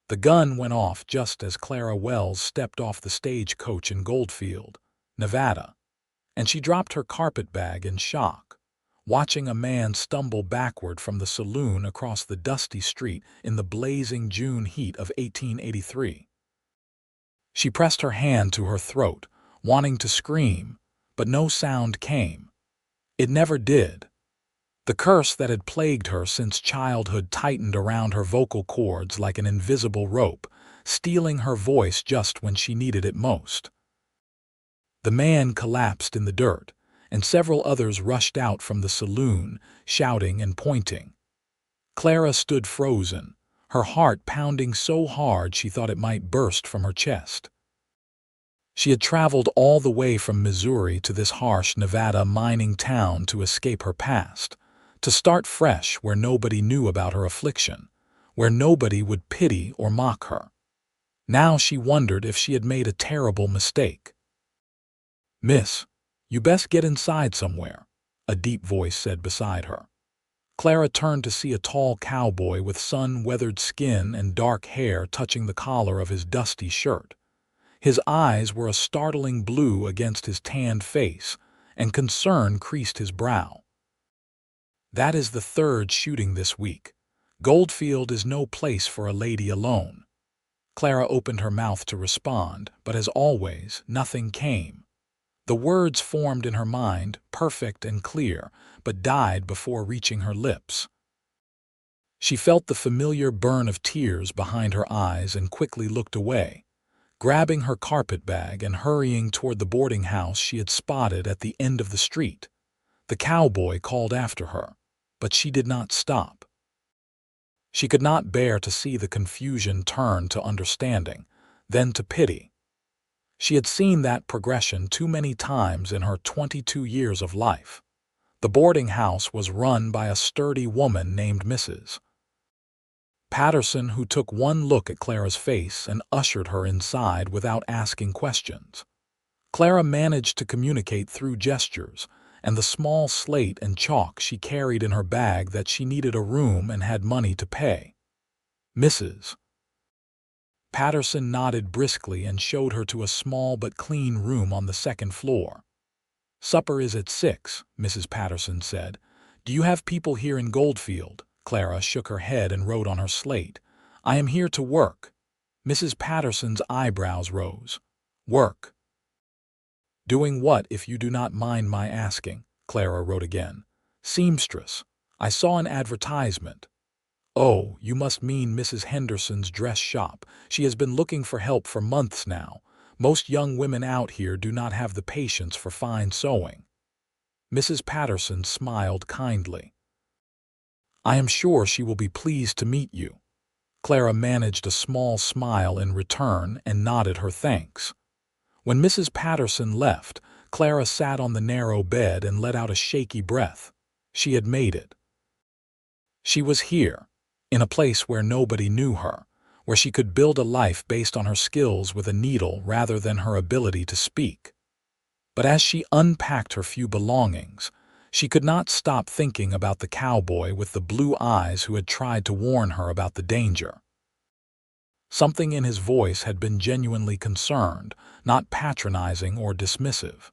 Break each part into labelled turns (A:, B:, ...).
A: The gun went off just as Clara Wells stepped off the stagecoach in Goldfield, Nevada, and she dropped her carpetbag in shock, watching a man stumble backward from the saloon across the dusty street in the blazing June heat of 1883. She pressed her hand to her throat, wanting to scream, but no sound came. It never did. The curse that had plagued her since childhood tightened around her vocal cords like an invisible rope, stealing her voice just when she needed it most. The man collapsed in the dirt, and several others rushed out from the saloon, shouting and pointing. Clara stood frozen, her heart pounding so hard she thought it might burst from her chest. She had traveled all the way from Missouri to this harsh Nevada mining town to escape her past, to start fresh where nobody knew about her affliction, where nobody would pity or mock her. Now she wondered if she had made a terrible mistake. "Miss, you best get inside somewhere," a deep voice said beside her. Clara turned to see a tall cowboy with sun-weathered skin and dark hair touching the collar of his dusty shirt. His eyes were a startling blue against his tanned face, and concern creased his brow. "That is the third shooting this week. Goldfield is no place for a lady alone." Clara opened her mouth to respond, but as always, nothing came. The words formed in her mind, perfect and clear, but died before reaching her lips. She felt the familiar burn of tears behind her eyes and quickly looked away, grabbing her carpetbag and hurrying toward the boarding house she had spotted at the end of the street. The cowboy called after her, but she did not stop. She could not bear to see the confusion turn to understanding, then to pity. She had seen that progression too many times in her 22 years of life. The boarding house was run by a sturdy woman named Mrs. Patterson, who took one look at Clara's face and ushered her inside without asking questions. Clara managed to communicate through gestures and the small slate and chalk she carried in her bag that she needed a room and had money to pay. Mrs. Patterson nodded briskly and showed her to a small but clean room on the second floor. "Supper is at 6, Mrs. Patterson said. "Do you have people here in Goldfield?" Clara shook her head and wrote on her slate, "I am here to work." Mrs. Patterson's eyebrows rose. "Work? Doing what, if you do not mind my asking?" Clara wrote again. "Seamstress. I saw an advertisement." "Oh, you must mean Mrs. Henderson's dress shop. She has been looking for help for months now. Most young women out here do not have the patience for fine sewing." Mrs. Patterson smiled kindly. "I am sure she will be pleased to meet you." Clara managed a small smile in return and nodded her thanks. When Mrs. Patterson left, Clara sat on the narrow bed and let out a shaky breath. She had made it. She was here, in a place where nobody knew her, where she could build a life based on her skills with a needle rather than her ability to speak. But as she unpacked her few belongings, she could not stop thinking about the cowboy with the blue eyes who had tried to warn her about the danger. Something in his voice had been genuinely concerned, not patronizing or dismissive.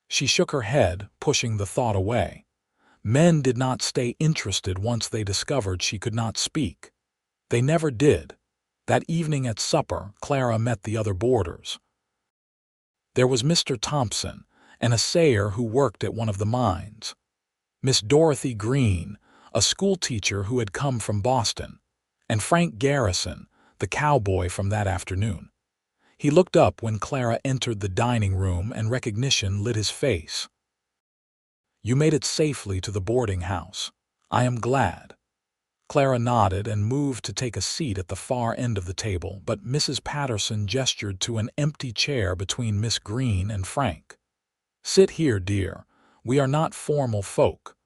A: She shook her head, pushing the thought away. Men did not stay interested once they discovered she could not speak. They never did. That evening at supper, Clara met the other boarders. There was Mr. Thompson, an assayer who worked at one of the mines. Miss Dorothy Green, a schoolteacher who had come from Boston, and Frank Garrison, the cowboy from that afternoon. He looked up when Clara entered the dining room and recognition lit his face. "You made it safely to the boarding house. I am glad." Clara nodded and moved to take a seat at the far end of the table, but Mrs. Patterson gestured to an empty chair between Miss Green and Frank. "Sit here, dear. We are not formal folk."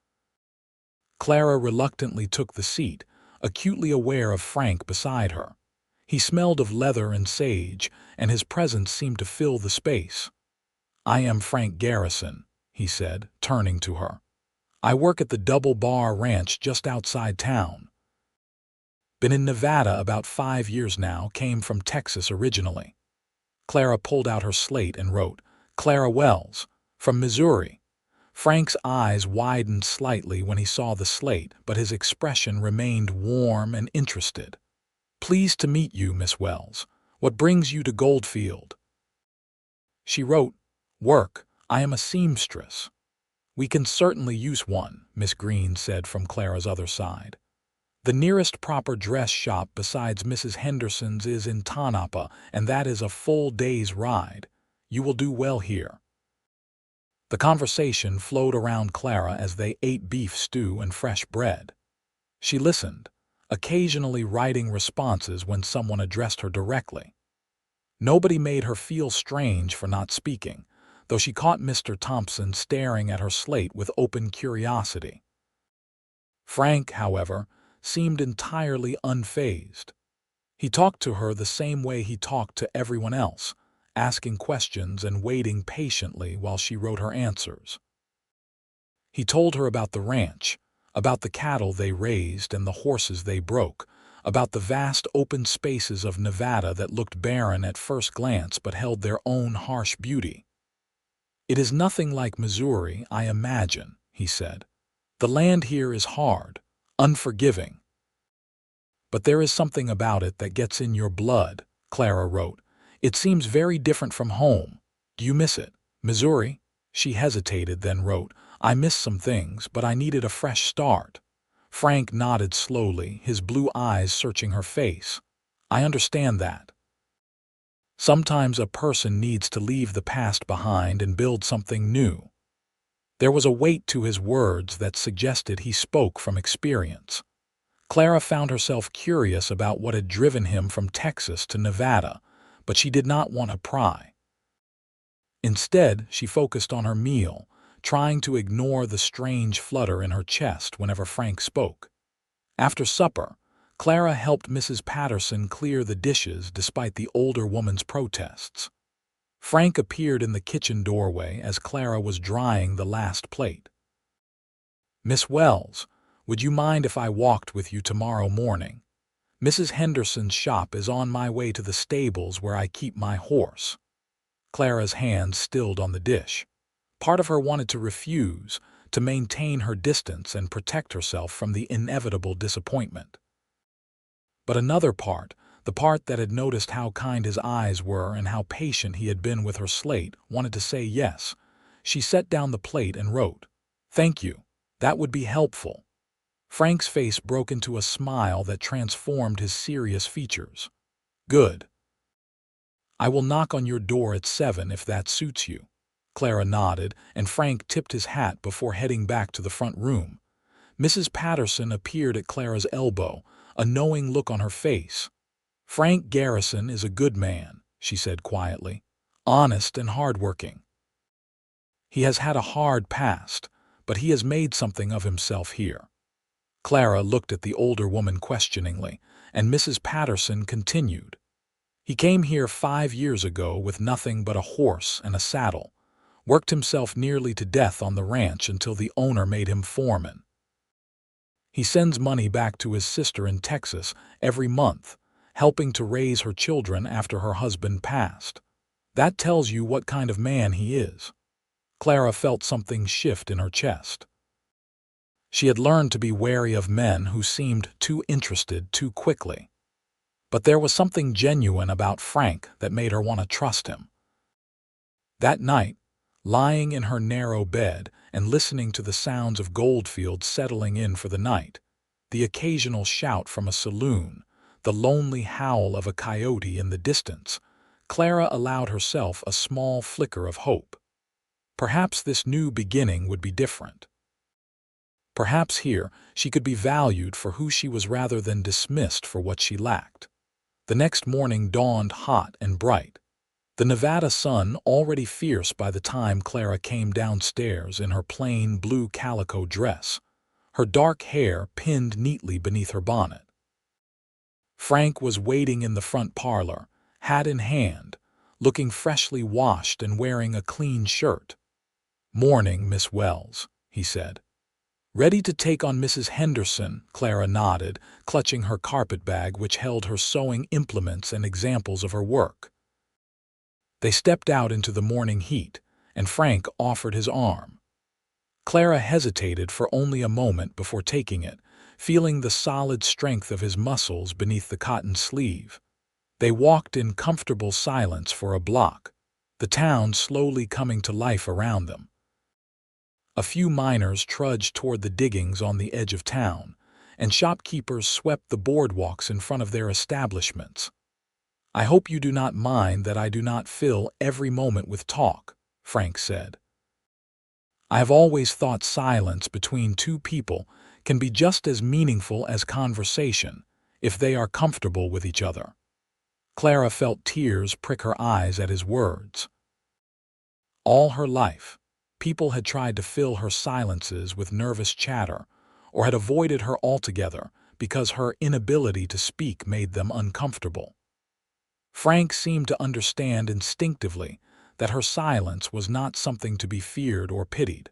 A: Clara reluctantly took the seat, acutely aware of Frank beside her. He smelled of leather and sage, and his presence seemed to fill the space. "I am Frank Garrison," he said, turning to her. "I work at the Double Bar Ranch just outside town." Been in Nevada about 5 years now, came from Texas originally. Clara pulled out her slate and wrote, Clara Wells, from Missouri. Frank's eyes widened slightly when he saw the slate, but his expression remained warm and interested. Pleased to meet you, Miss Wells. What brings you to Goldfield? She wrote, Work. I am a seamstress. We can certainly use one, Miss Green said from Clara's other side. The nearest proper dress shop besides Mrs. Henderson's is in Tonopah, and that is a full day's ride. You will do well here. The conversation flowed around Clara as they ate beef stew and fresh bread. She listened, occasionally writing responses when someone addressed her directly. Nobody made her feel strange for not speaking, though she caught Mr. Thompson staring at her slate with open curiosity. Frank, however, seemed entirely unfazed. He talked to her the same way he talked to everyone else, asking questions and waiting patiently while she wrote her answers. He told her about the ranch, about the cattle they raised and the horses they broke, about the vast open spaces of Nevada that looked barren at first glance but held their own harsh beauty. It is nothing like Missouri, I imagine, he said. The land here is hard, unforgiving. But there is something about it that gets in your blood, Clara wrote. It seems very different from home. Do you miss it? Missouri? She hesitated, then wrote, I miss some things, but I needed a fresh start. Frank nodded slowly, his blue eyes searching her face. I understand that. Sometimes a person needs to leave the past behind and build something new. There was a weight to his words that suggested he spoke from experience. Clara found herself curious about what had driven him from Texas to Nevada, but she did not want to pry. Instead, she focused on her meal, trying to ignore the strange flutter in her chest whenever Frank spoke. After supper, Clara helped Mrs. Patterson clear the dishes despite the older woman's protests. Frank appeared in the kitchen doorway as Clara was drying the last plate. Miss Wells, would you mind if I walked with you tomorrow morning? Mrs. Henderson's shop is on my way to the stables where I keep my horse. Clara's hand stilled on the dish. Part of her wanted to refuse, to maintain her distance and protect herself from the inevitable disappointment. But another part, the part that had noticed how kind his eyes were and how patient he had been with her slate, wanted to say yes. She set down the plate and wrote, Thank you. That would be helpful. Frank's face broke into a smile that transformed his serious features. Good. I will knock on your door at 7 if that suits you. Clara nodded, and Frank tipped his hat before heading back to the front room. Mrs. Patterson appeared at Clara's elbow, a knowing look on her face. Frank Garrison is a good man, she said quietly, honest and hardworking. He has had a hard past, but he has made something of himself here. Clara looked at the older woman questioningly, and Mrs. Patterson continued. He came here 5 years ago with nothing but a horse and a saddle, worked himself nearly to death on the ranch until the owner made him foreman. He sends money back to his sister in Texas every month, helping to raise her children after her husband passed. That tells you what kind of man he is. Clara felt something shift in her chest. She had learned to be wary of men who seemed too interested too quickly. But there was something genuine about Frank that made her want to trust him. That night, lying in her narrow bed and listening to the sounds of Goldfield settling in for the night, the occasional shout from a saloon, the lonely howl of a coyote in the distance, Clara allowed herself a small flicker of hope. Perhaps this new beginning would be different. Perhaps here she could be valued for who she was rather than dismissed for what she lacked. The next morning dawned hot and bright. The Nevada sun already fierce by the time Clara came downstairs in her plain blue calico dress, her dark hair pinned neatly beneath her bonnet. Frank was waiting in the front parlor, hat in hand, looking freshly washed and wearing a clean shirt. "Morning, Miss Wells," he said. Ready to take on Mrs. Henderson, Clara nodded, clutching her carpetbag which held her sewing implements and examples of her work. They stepped out into the morning heat, and Frank offered his arm. Clara hesitated for only a moment before taking it, feeling the solid strength of his muscles beneath the cotton sleeve. They walked in comfortable silence for a block, the town slowly coming to life around them. A few miners trudged toward the diggings on the edge of town, and shopkeepers swept the boardwalks in front of their establishments. "I hope you do not mind that I do not fill every moment with talk," Frank said. "I have always thought silence between two people can be just as meaningful as conversation if they are comfortable with each other." Clara felt tears prick her eyes at his words. All her life, people had tried to fill her silences with nervous chatter or had avoided her altogether because her inability to speak made them uncomfortable. Frank seemed to understand instinctively that her silence was not something to be feared or pitied.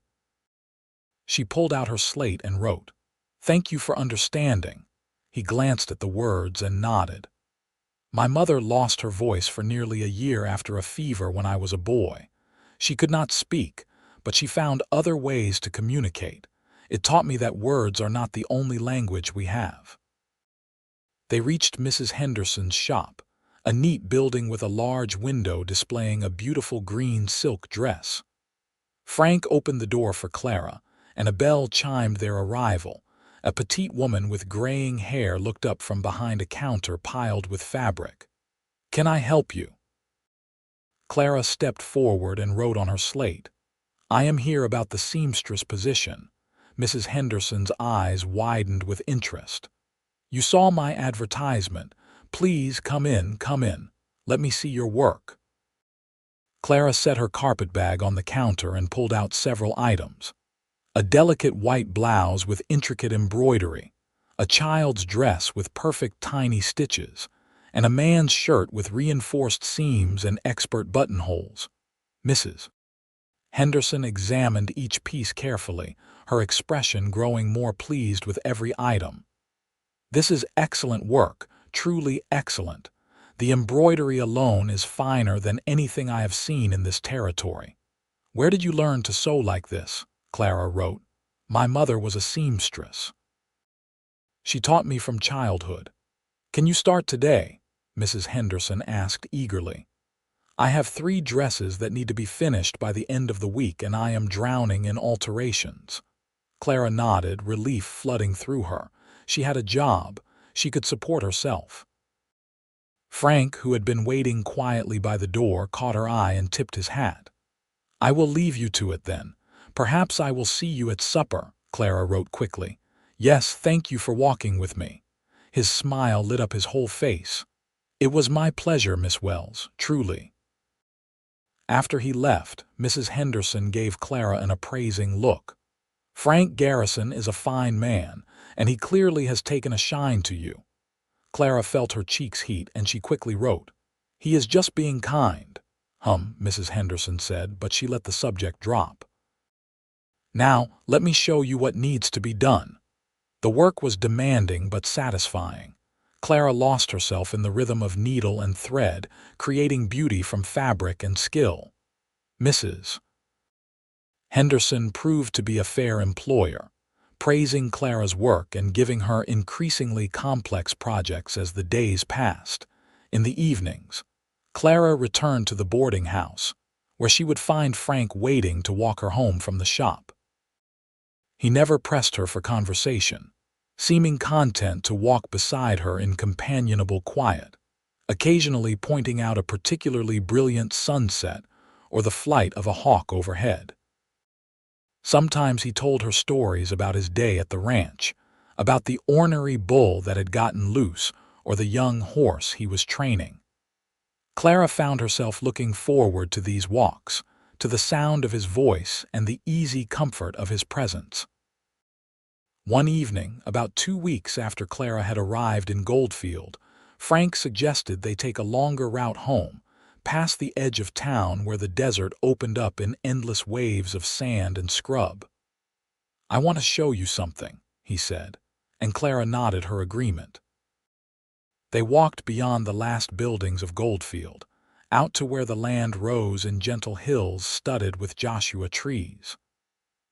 A: She pulled out her slate and wrote, "Thank you for understanding." He glanced at the words and nodded. "My mother lost her voice for nearly a year after a fever when I was a boy. She could not speak, but she found other ways to communicate. It taught me that words are not the only language we have." They reached Mrs. Henderson's shop, a neat building with a large window displaying a beautiful green silk dress. Frank opened the door for Clara, and a bell chimed their arrival. A petite woman with graying hair looked up from behind a counter piled with fabric. "Can I help you?" Clara stepped forward and wrote on her slate, "I am here about the seamstress position." Mrs. Henderson's eyes widened with interest. "You saw my advertisement. Please come in, come in. Let me see your work." Clara set her carpetbag on the counter and pulled out several items. A delicate white blouse with intricate embroidery, a child's dress with perfect tiny stitches, and a man's shirt with reinforced seams and expert buttonholes. Mrs. Henderson examined each piece carefully, her expression growing more pleased with every item. "This is excellent work, truly excellent. The embroidery alone is finer than anything I have seen in this territory. Where did you learn to sew like this?" Clara wrote. "My mother was a seamstress. She taught me from childhood." "Can you start today?" Mrs. Henderson asked eagerly. "I have 3 dresses that need to be finished by the end of the week and I am drowning in alterations." Clara nodded, relief flooding through her. She had a job. She could support herself. Frank, who had been waiting quietly by the door, caught her eye and tipped his hat. "I will leave you to it then. Perhaps I will see you at supper," Clara wrote quickly. "Yes, thank you for walking with me." His smile lit up his whole face. "It was my pleasure, Miss Wells, truly." After he left, Mrs. Henderson gave Clara an appraising look. "Frank Garrison is a fine man, and he clearly has taken a shine to you." Clara felt her cheeks heat, and she quickly wrote, "He is just being kind." Mrs. Henderson said, but she let the subject drop. "Now, let me show you what needs to be done." The work was demanding but satisfying. Clara lost herself in the rhythm of needle and thread, creating beauty from fabric and skill. Mrs. Henderson proved to be a fair employer, praising Clara's work and giving her increasingly complex projects as the days passed. In the evenings, Clara returned to the boarding house, where she would find Frank waiting to walk her home from the shop. He never pressed her for conversation, seeming content to walk beside her in companionable quiet, occasionally pointing out a particularly brilliant sunset or the flight of a hawk overhead. Sometimes he told her stories about his day at the ranch, about the ornery bull that had gotten loose or the young horse he was training. Clara found herself looking forward to these walks, to the sound of his voice and the easy comfort of his presence. One evening, about 2 weeks after Clara had arrived in Goldfield, Frank suggested they take a longer route home, past the edge of town where the desert opened up in endless waves of sand and scrub. "I want to show you something," he said, and Clara nodded her agreement. They walked beyond the last buildings of Goldfield, out to where the land rose in gentle hills studded with Joshua trees.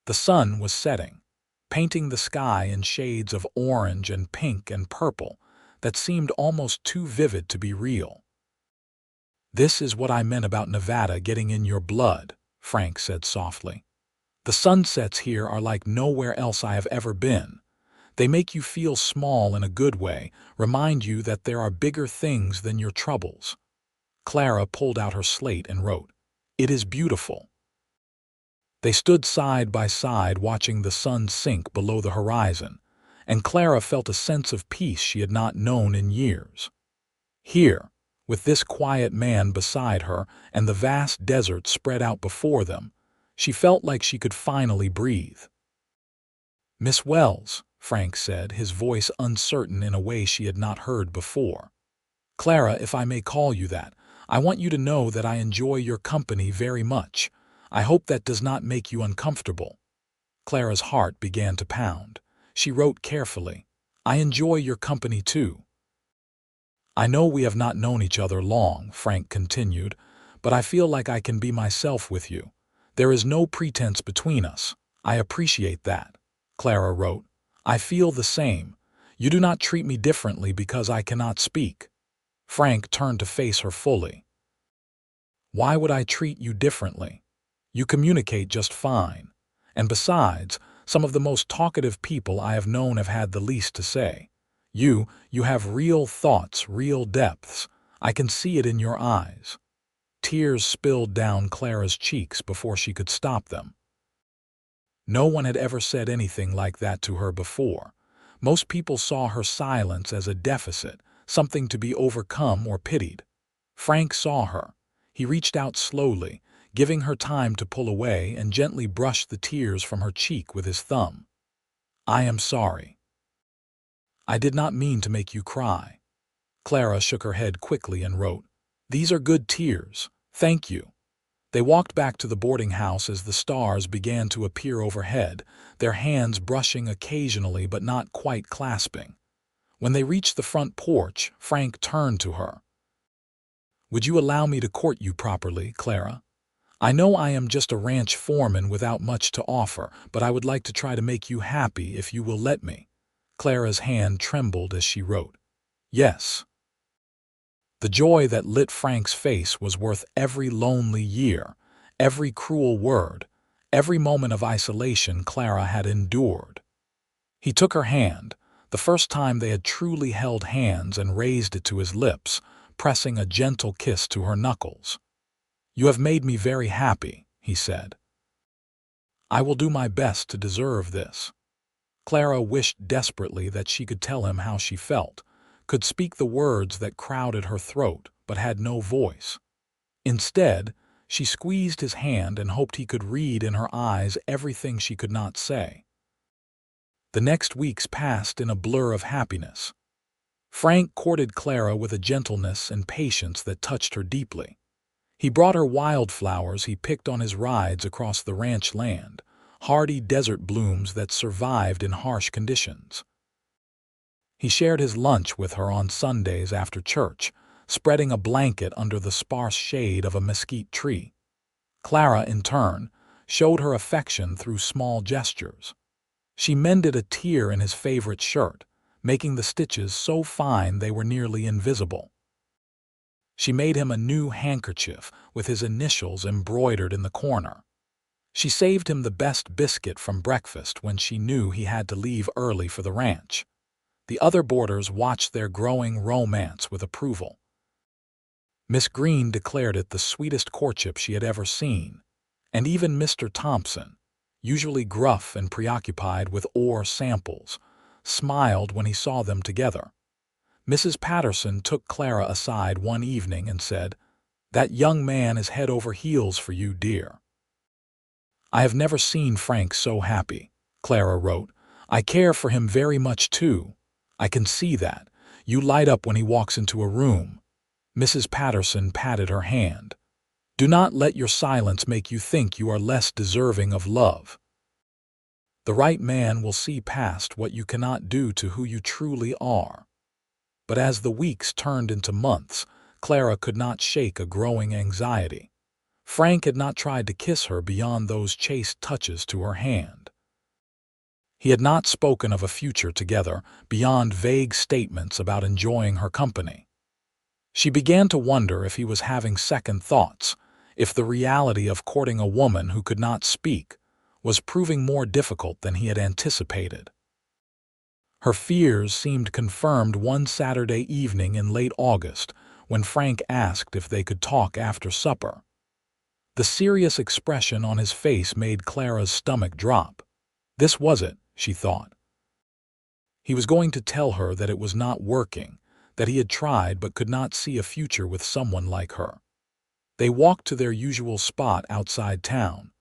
A: The sun was setting, painting the sky in shades of orange and pink and purple that seemed almost too vivid to be real. "This is what I meant about Nevada getting in your blood," Frank said softly. "The sunsets here are like nowhere else I have ever been. They make you feel small in a good way, remind you that there are bigger things than your troubles." Clara pulled out her slate and wrote, "It is beautiful." They stood side by side watching the sun sink below the horizon, and Clara felt a sense of peace she had not known in years. Here, with this quiet man beside her and the vast desert spread out before them, she felt like she could finally breathe. "Miss Wells," Frank said, his voice uncertain in a way she had not heard before. "Clara, if I may call you that, I want you to know that I enjoy your company very much. I hope that does not make you uncomfortable." Clara's heart began to pound. She wrote carefully, "I enjoy your company too." "I know we have not known each other long," Frank continued, "but I feel like I can be myself with you. There is no pretense between us. I appreciate that." Clara wrote, "I feel the same. You do not treat me differently because I cannot speak." Frank turned to face her fully. "Why would I treat you differently? You communicate just fine. And besides, some of the most talkative people I have known have had the least to say. You have real thoughts, real depths. I can see it in your eyes." Tears spilled down Clara's cheeks before she could stop them. No one had ever said anything like that to her before. Most people saw her silence as a deficit, something to be overcome or pitied. Frank saw her. He reached out slowly, giving her time to pull away, and gently brushed the tears from her cheek with his thumb. "I am sorry. I did not mean to make you cry." Clara shook her head quickly and wrote, "These are good tears. Thank you." They walked back to the boarding house as the stars began to appear overhead, their hands brushing occasionally but not quite clasping. When they reached the front porch, Frank turned to her. "Would you allow me to court you properly, Clara? I know I am just a ranch foreman without much to offer, but I would like to try to make you happy if you will let me." Clara's hand trembled as she wrote, "Yes." The joy that lit Frank's face was worth every lonely year, every cruel word, every moment of isolation Clara had endured. He took her hand, the first time they had truly held hands, and raised it to his lips, pressing a gentle kiss to her knuckles. "You have made me very happy," he said. "I will do my best to deserve this." Clara wished desperately that she could tell him how she felt, could speak the words that crowded her throat but had no voice. Instead, she squeezed his hand and hoped he could read in her eyes everything she could not say. The next weeks passed in a blur of happiness. Frank courted Clara with a gentleness and patience that touched her deeply. He brought her wildflowers he picked on his rides across the ranch land, hardy desert blooms that survived in harsh conditions. He shared his lunch with her on Sundays after church, spreading a blanket under the sparse shade of a mesquite tree. Clara, in turn, showed her affection through small gestures. She mended a tear in his favorite shirt, making the stitches so fine they were nearly invisible. She made him a new handkerchief with his initials embroidered in the corner. She saved him the best biscuit from breakfast when she knew he had to leave early for the ranch. The other boarders watched their growing romance with approval. Miss Green declared it the sweetest courtship she had ever seen, and even Mr. Thompson, usually gruff and preoccupied with ore samples, smiled when he saw them together. Mrs. Patterson took Clara aside one evening and said, "That young man is head over heels for you, dear." "I have never seen Frank so happy," Clara wrote. "I care for him very much too. I can see that. You light up when he walks into a room." Mrs. Patterson patted her hand. "Do not let your silence make you think you are less deserving of love." The right man will see past what you cannot do to who you truly are. But as the weeks turned into months, Clara could not shake a growing anxiety. Frank had not tried to kiss her beyond those chaste touches to her hand. He had not spoken of a future together beyond vague statements about enjoying her company. She began to wonder if he was having second thoughts, if the reality of courting a woman who could not speak was proving more difficult than he had anticipated. Her fears seemed confirmed one Saturday evening in late August when Frank asked if they could talk after supper. The serious expression on his face made Clara's stomach drop. This was it, she thought. He was going to tell her that it was not working, that he had tried but could not see a future with someone like her. They walked to their usual spot outside town,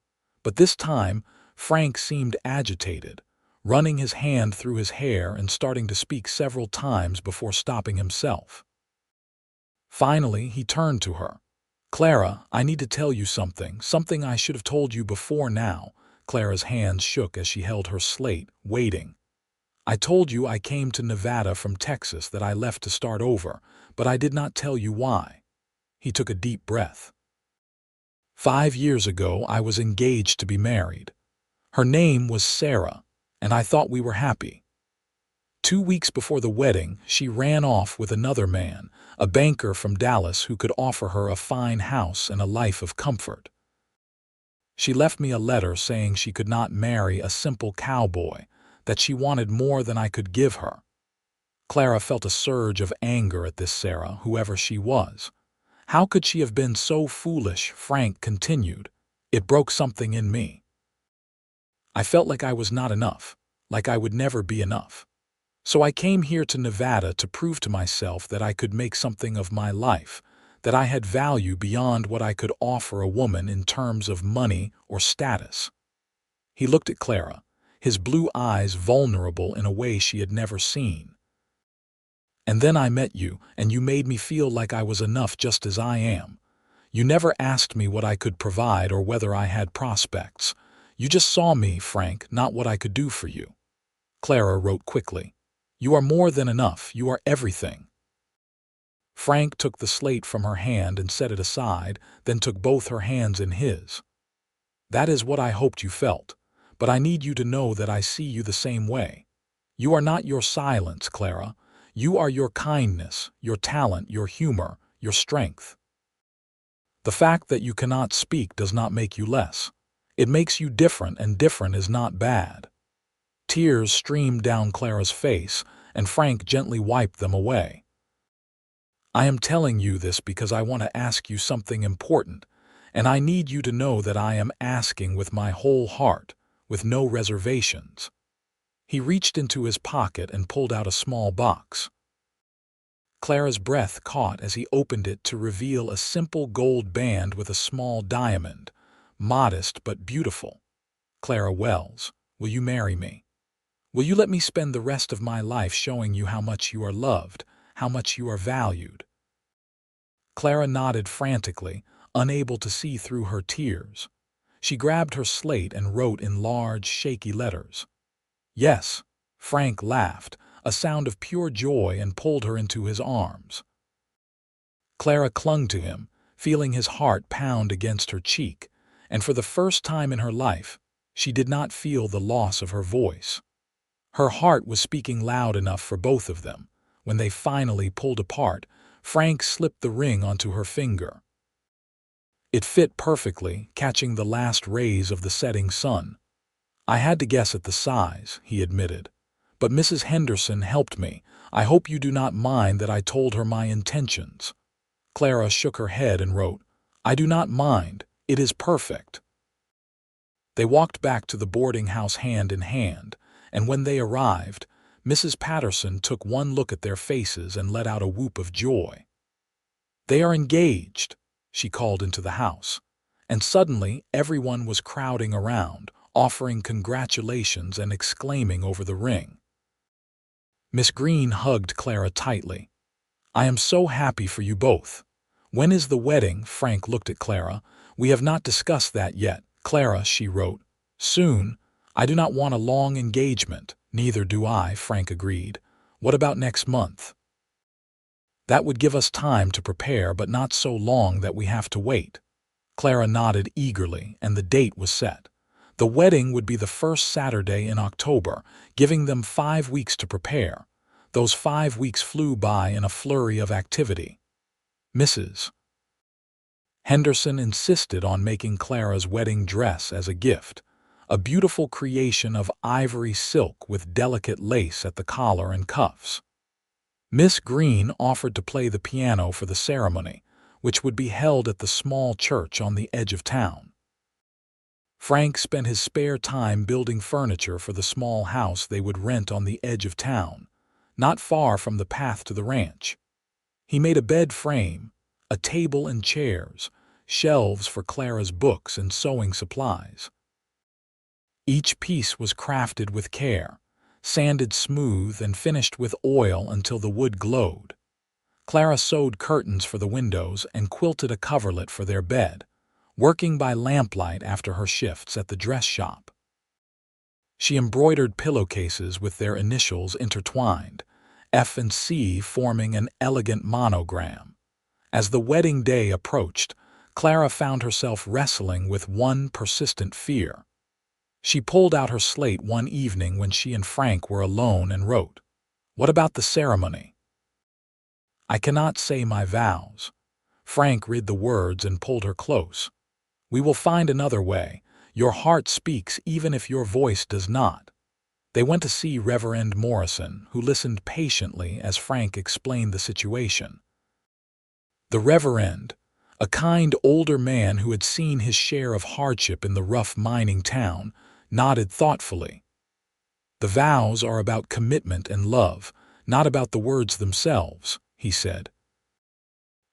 A: but this time Frank seemed agitated, running his hand through his hair and starting to speak several times before stopping himself. Finally, he turned to her. "Clara, I need to tell you something I should have told you before now." Clara's hands shook as she held her slate, waiting. "I told you I came to Nevada from Texas, that I left to start over, but I did not tell you why." He took a deep breath. 5 years ago, I was engaged to be married. Her name was Sarah, and I thought we were happy. 2 weeks before the wedding, she ran off with another man, a banker from Dallas who could offer her a fine house and a life of comfort. She left me a letter saying she could not marry a simple cowboy, that she wanted more than I could give her. Clara felt a surge of anger at this Sarah, whoever she was. How could she have been so foolish? Frank continued. It broke something in me. I felt like I was not enough, like I would never be enough. So I came here to Nevada to prove to myself that I could make something of my life, that I had value beyond what I could offer a woman in terms of money or status. He looked at Clara, his blue eyes vulnerable in a way she had never seen. "And then I met you, and you made me feel like I was enough just as I am. You never asked me what I could provide or whether I had prospects. You just saw me, Frank, not what I could do for you." Clara wrote quickly. "You are more than enough. You are everything." Frank took the slate from her hand and set it aside, then took both her hands in his. "That is what I hoped you felt, but I need you to know that I see you the same way. You are not your silence, Clara. You are your kindness, your talent, your humor, your strength. The fact that you cannot speak does not make you less. It makes you different, and different is not bad." Tears streamed down Clara's face, and Frank gently wiped them away. "I am telling you this because I want to ask you something important, and I need you to know that I am asking with my whole heart, with no reservations." He reached into his pocket and pulled out a small box. Clara's breath caught as he opened it to reveal a simple gold band with a small diamond, modest but beautiful. "Clara Wells, will you marry me? Will you let me spend the rest of my life showing you how much you are loved, how much you are valued?" Clara nodded frantically, unable to see through her tears. She grabbed her slate and wrote in large, shaky letters. "Yes." Frank laughed, a sound of pure joy, and pulled her into his arms. Clara clung to him, feeling his heart pound against her cheek, and for the first time in her life, she did not feel the loss of her voice. Her heart was speaking loud enough for both of them. When they finally pulled apart, Frank slipped the ring onto her finger. It fit perfectly, catching the last rays of the setting sun. "I had to guess at the size," he admitted. "But Mrs. Henderson helped me. I hope you do not mind that I told her my intentions." Clara shook her head and wrote, "I do not mind. It is perfect." They walked back to the boarding house hand in hand, and when they arrived, Mrs. Patterson took one look at their faces and let out a whoop of joy. "They are engaged," she called into the house, and suddenly everyone was crowding around, offering congratulations and exclaiming over the ring. Miss Green hugged Clara tightly. "I am so happy for you both. When is the wedding?" Frank looked at Clara. "We have not discussed that yet, Clara," she wrote. "Soon. I do not want a long engagement. Neither do I, Frank agreed. What about next month? That would give us time to prepare, but not so long that we have to wait. Clara nodded eagerly, and the date was set. The wedding would be the first Saturday in October, giving them 5 weeks to prepare. Those 5 weeks flew by in a flurry of activity. Mrs. Henderson insisted on making Clara's wedding dress as a gift, a beautiful creation of ivory silk with delicate lace at the collar and cuffs. Miss Green offered to play the piano for the ceremony, which would be held at the small church on the edge of town. Frank spent his spare time building furniture for the small house they would rent on the edge of town, not far from the path to the ranch. He made a bed frame, a table and chairs, shelves for Clara's books and sewing supplies. Each piece was crafted with care, sanded smooth and finished with oil until the wood glowed. Clara sewed curtains for the windows and quilted a coverlet for their bed, working by lamplight after her shifts at the dress shop. She embroidered pillowcases with their initials intertwined, F and C forming an elegant monogram. As the wedding day approached, Clara found herself wrestling with one persistent fear. She pulled out her slate one evening when she and Frank were alone and wrote, "What about the ceremony? I cannot say my vows." Frank read the words and pulled her close. "We will find another way. Your heart speaks even if your voice does not." They went to see Reverend Morrison, who listened patiently as Frank explained the situation. The Reverend, a kind older man who had seen his share of hardship in the rough mining town, nodded thoughtfully. "The vows are about commitment and love, not about the words themselves," he said.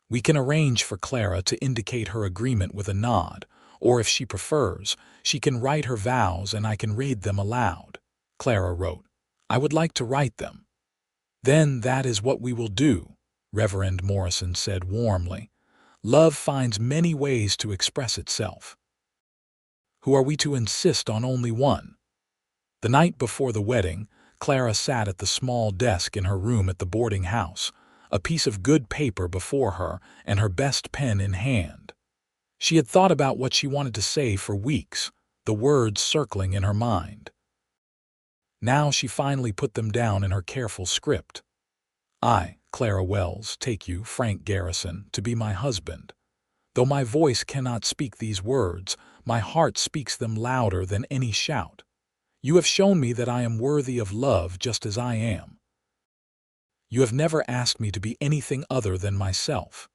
A: "We can arrange for Clara to indicate her agreement with a nod, or if she prefers, she can write her vows and I can read them aloud." Clara wrote, "I would like to write them." "Then that is what we will do," Reverend Morrison said warmly. "Love finds many ways to express itself. Who are we to insist on only one?" The night before the wedding, Clara sat at the small desk in her room at the boarding house, a piece of good paper before her and her best pen in hand. She had thought about what she wanted to say for weeks, the words circling in her mind. Now she finally put them down in her careful script. "I, Clara Wells, take you, Frank Garrison, to be my husband. Though my voice cannot speak these words, my heart speaks them louder than any shout. You have shown me that I am worthy of love just as I am. You have never asked me to be anything other than myself.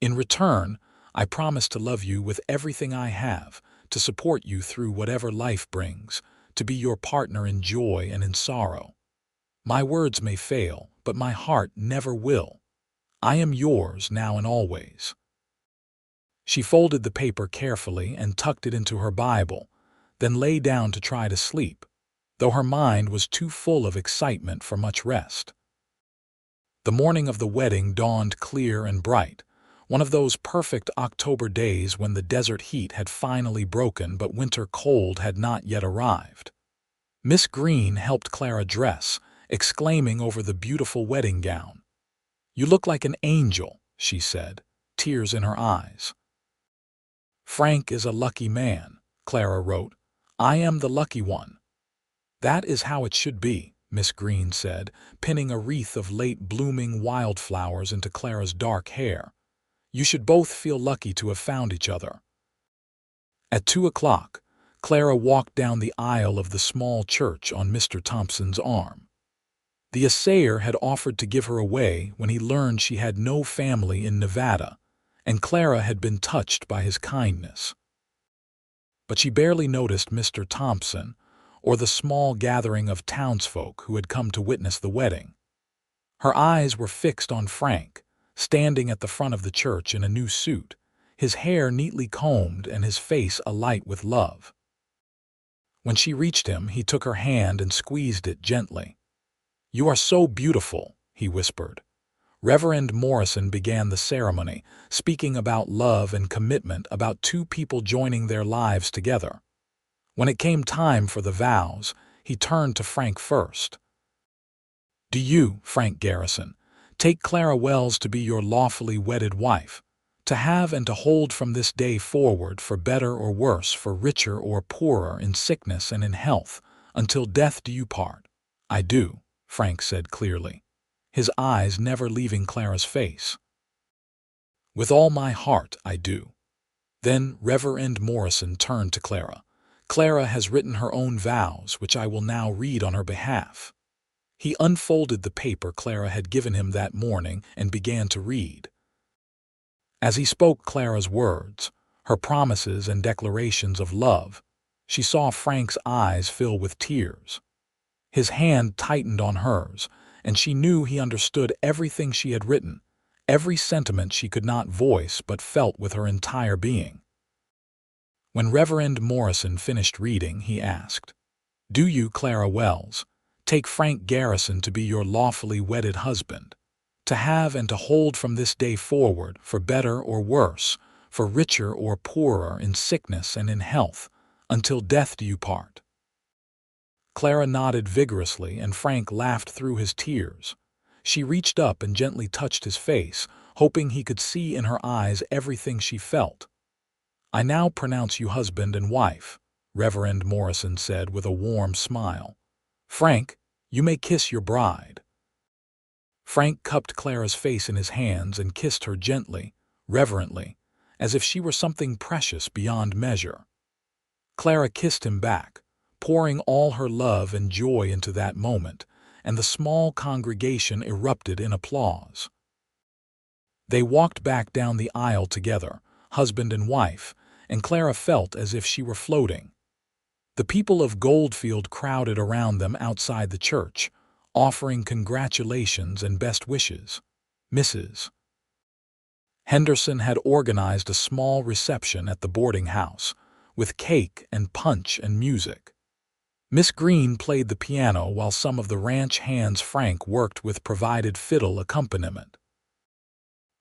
A: In return, I promise to love you with everything I have, to support you through whatever life brings, to be your partner in joy and in sorrow. My words may fail, but my heart never will. I am yours now and always." She folded the paper carefully and tucked it into her Bible, then lay down to try to sleep, though her mind was too full of excitement for much rest. The morning of the wedding dawned clear and bright, one of those perfect October days when the desert heat had finally broken but winter cold had not yet arrived. Miss Green helped Clara dress, exclaiming over the beautiful wedding gown. "You look like an angel," she said, tears in her eyes. "Frank is a lucky man," Clara wrote. "I am the lucky one." "That is how it should be," Miss Green said, pinning a wreath of late-blooming wildflowers into Clara's dark hair. "You should both feel lucky to have found each other." At 2 o'clock, Clara walked down the aisle of the small church on Mr. Thompson's arm. The assayer had offered to give her away when he learned she had no family in Nevada, and Clara had been touched by his kindness. But she barely noticed Mr. Thompson or the small gathering of townsfolk who had come to witness the wedding. Her eyes were fixed on Frank, standing at the front of the church in a new suit, his hair neatly combed and his face alight with love. When she reached him, he took her hand and squeezed it gently. "You are so beautiful," he whispered. Reverend Morrison began the ceremony, speaking about love and commitment, about two people joining their lives together. When it came time for the vows, he turned to Frank first. "Do you, Frank Garrison, take Clara Wells to be your lawfully wedded wife, to have and to hold from this day forward for better or worse, for richer or poorer, in sickness and in health, until death do you part?" "I do," Frank said clearly, his eyes never leaving Clara's face. "With all my heart, I do." Then Reverend Morrison turned to Clara. "Clara has written her own vows, which I will now read on her behalf." He unfolded the paper Clara had given him that morning and began to read. As he spoke Clara's words, her promises and declarations of love, she saw Frank's eyes fill with tears. His hand tightened on hers, and she knew he understood everything she had written, every sentiment she could not voice but felt with her entire being. When Reverend Morrison finished reading, he asked, "Do you, Clara Wells, take Frank Garrison to be your lawfully wedded husband, to have and to hold from this day forward, for better or worse, for richer or poorer, in sickness and in health, until death do you part?" Clara nodded vigorously, and Frank laughed through his tears. She reached up and gently touched his face, hoping he could see in her eyes everything she felt. "I now pronounce you husband and wife," Reverend Morrison said with a warm smile. "Frank, you may kiss your bride." Frank cupped Clara's face in his hands and kissed her gently, reverently, as if she were something precious beyond measure. Clara kissed him back, pouring all her love and joy into that moment, and the small congregation erupted in applause. They walked back down the aisle together, husband and wife, and Clara felt as if she were floating. The people of Goldfield crowded around them outside the church, offering congratulations and best wishes. Mrs. Henderson had organized a small reception at the boarding house, with cake and punch and music. Miss Green played the piano while some of the ranch hands Frank worked with provided fiddle accompaniment.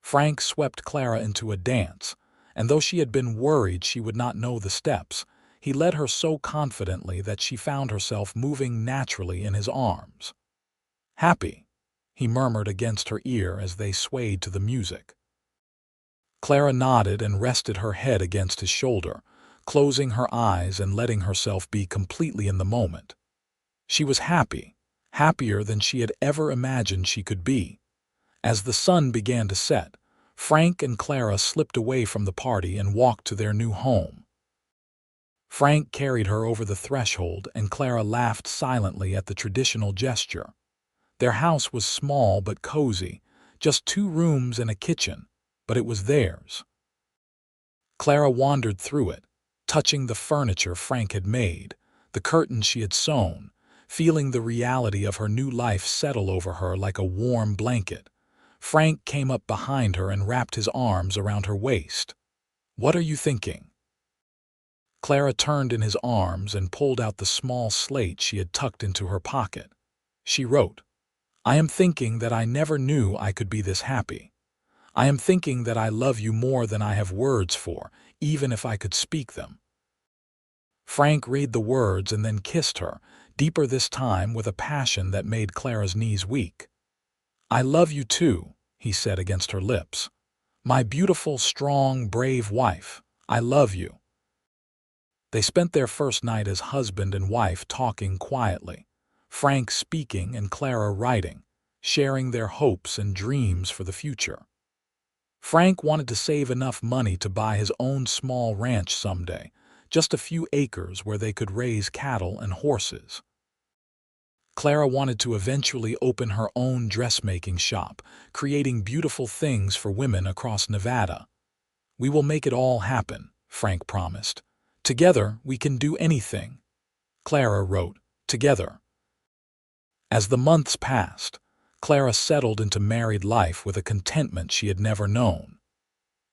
A: Frank swept Clara into a dance, and though she had been worried she would not know the steps, he led her so confidently that she found herself moving naturally in his arms. "Happy," he murmured against her ear as they swayed to the music. Clara nodded and rested her head against his shoulder, closing her eyes and letting herself be completely in the moment. She was happy, happier than she had ever imagined she could be. As the sun began to set, Frank and Clara slipped away from the party and walked to their new home. Frank carried her over the threshold, and Clara laughed silently at the traditional gesture. Their house was small but cozy, just 2 rooms and a kitchen, but it was theirs. Clara wandered through it, touching the furniture Frank had made, the curtains she had sewn, feeling the reality of her new life settle over her like a warm blanket. Frank came up behind her and wrapped his arms around her waist. "What are you thinking?" Clara turned in his arms and pulled out the small slate she had tucked into her pocket. She wrote, "I am thinking that I never knew I could be this happy. I am thinking that I love you more than I have words for, even if I could speak them." Frank read the words and then kissed her, deeper this time with a passion that made Clara's knees weak. "I love you too," he said against her lips. "My beautiful, strong, brave wife, I love you." They spent their first night as husband and wife talking quietly, Frank speaking and Clara writing, sharing their hopes and dreams for the future. Frank wanted to save enough money to buy his own small ranch someday, just a few acres where they could raise cattle and horses. Clara wanted to eventually open her own dressmaking shop, creating beautiful things for women across Nevada. "We will make it all happen," Frank promised. "Together, we can do anything." Clara wrote, "Together." As the months passed, Clara settled into married life with a contentment she had never known.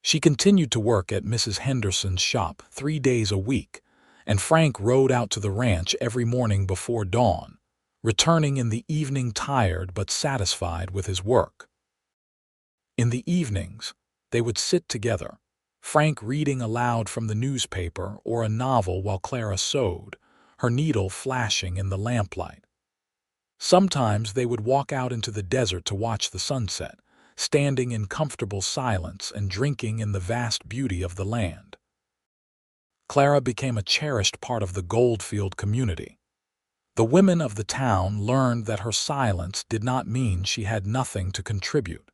A: She continued to work at Mrs. Henderson's shop 3 days a week, and Frank rode out to the ranch every morning before dawn, returning in the evening tired but satisfied with his work. In the evenings, they would sit together, Frank reading aloud from the newspaper or a novel while Clara sewed, her needle flashing in the lamplight. Sometimes they would walk out into the desert to watch the sunset, standing in comfortable silence and drinking in the vast beauty of the land. Clara became a cherished part of the Goldfield community. The women of the town learned that her silence did not mean she had nothing to contribute.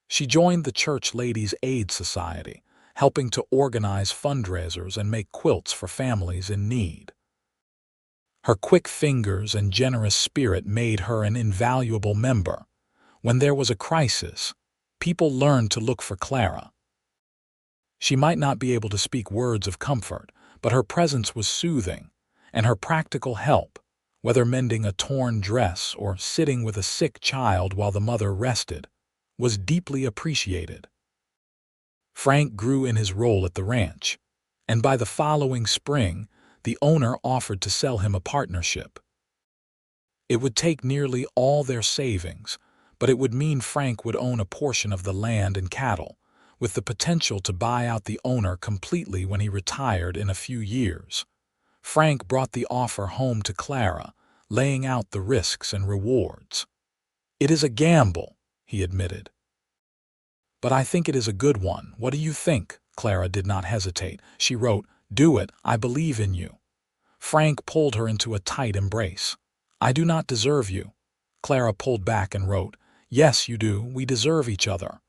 A: She joined the Church Ladies' Aid Society, helping to organize fundraisers and make quilts for families in need. Her quick fingers and generous spirit made her an invaluable member. When there was a crisis, people learned to look for Clara. She might not be able to speak words of comfort, but her presence was soothing, and her practical help, whether mending a torn dress or sitting with a sick child while the mother rested, was deeply appreciated. Frank grew in his role at the ranch, and by the following spring, the owner offered to sell him a partnership. It would take nearly all their savings, but it would mean Frank would own a portion of the land and cattle, with the potential to buy out the owner completely when he retired in a few years. Frank brought the offer home to Clara, laying out the risks and rewards. "It is a gamble," he admitted. "But I think it is a good one. What do you think?" Clara did not hesitate. She wrote, "Do it, I believe in you." Frank pulled her into a tight embrace. "I do not deserve you." Clara pulled back and wrote, "Yes, you do. We deserve each other."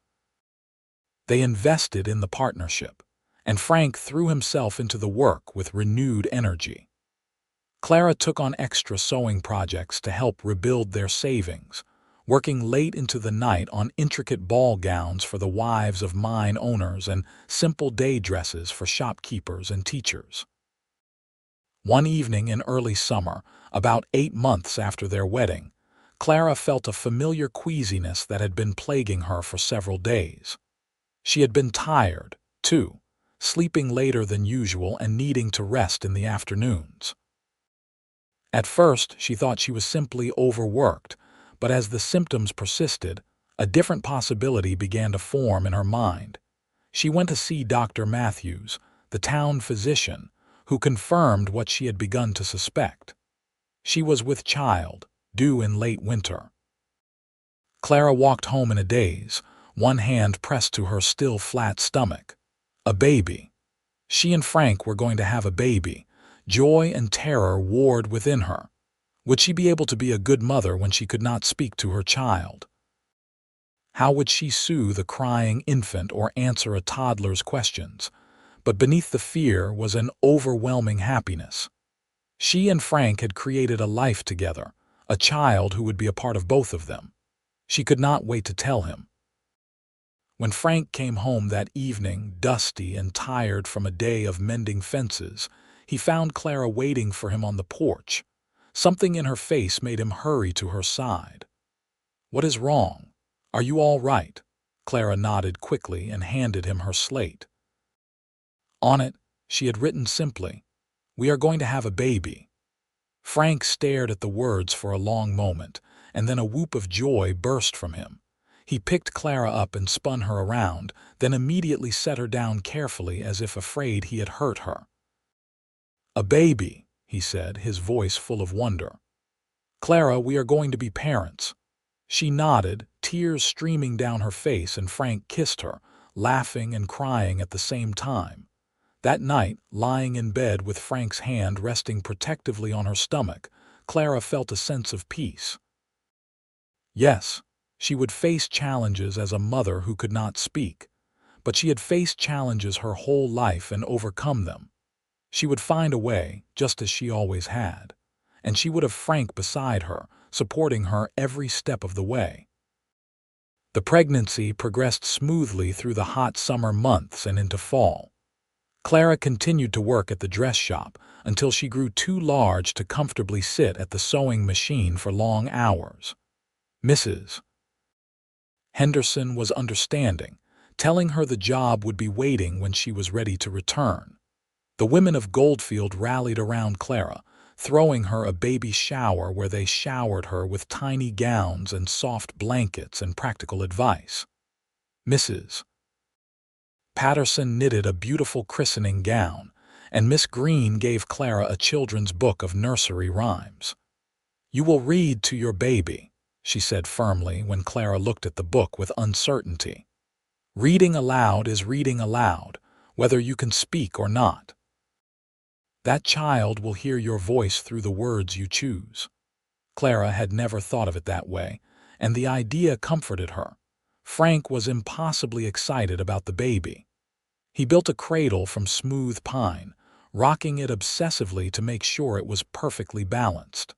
A: They invested in the partnership, and Frank threw himself into the work with renewed energy. Clara took on extra sewing projects to help rebuild their savings, working late into the night on intricate ball gowns for the wives of mine owners and simple day dresses for shopkeepers and teachers. One evening in early summer, about 8 months after their wedding, Clara felt a familiar queasiness that had been plaguing her for several days. She had been tired, too, sleeping later than usual and needing to rest in the afternoons. At first, she thought she was simply overworked, but as the symptoms persisted, a different possibility began to form in her mind. She went to see Dr. Matthews, the town physician, who confirmed what she had begun to suspect. She was with child, due in late winter. Clara walked home in a daze, one hand pressed to her still flat stomach. A baby. She and Frank were going to have a baby. Joy and terror warred within her. Would she be able to be a good mother when she could not speak to her child? How would she soothe a crying infant or answer a toddler's questions? But beneath the fear was an overwhelming happiness. She and Frank had created a life together, a child who would be a part of both of them. She could not wait to tell him. When Frank came home that evening, dusty and tired from a day of mending fences, he found Clara waiting for him on the porch. Something in her face made him hurry to her side. "What is wrong? Are you all right?" Clara nodded quickly and handed him her slate. On it, she had written simply, "We are going to have a baby." Frank stared at the words for a long moment, and then a whoop of joy burst from him. He picked Clara up and spun her around, then immediately set her down carefully as if afraid he had hurt her. "A baby," he said, his voice full of wonder. "Clara, we are going to be parents." She nodded, tears streaming down her face, and Frank kissed her, laughing and crying at the same time. That night, lying in bed with Frank's hand resting protectively on her stomach, Clara felt a sense of peace. Yes, she would face challenges as a mother who could not speak, but she had faced challenges her whole life and overcome them. She would find a way, just as she always had, and she would have Frank beside her, supporting her every step of the way. The pregnancy progressed smoothly through the hot summer months and into fall. Clara continued to work at the dress shop until she grew too large to comfortably sit at the sewing machine for long hours. Mrs. Henderson was understanding, telling her the job would be waiting when she was ready to return. The women of Goldfield rallied around Clara, throwing her a baby shower where they showered her with tiny gowns and soft blankets and practical advice. Mrs. Patterson knitted a beautiful christening gown, and Miss Green gave Clara a children's book of nursery rhymes. "You will read to your baby," she said firmly when Clara looked at the book with uncertainty. "Reading aloud is reading aloud, whether you can speak or not. That child will hear your voice through the words you choose." Clara had never thought of it that way, and the idea comforted her. Frank was impossibly excited about the baby. He built a cradle from smooth pine, rocking it obsessively to make sure it was perfectly balanced.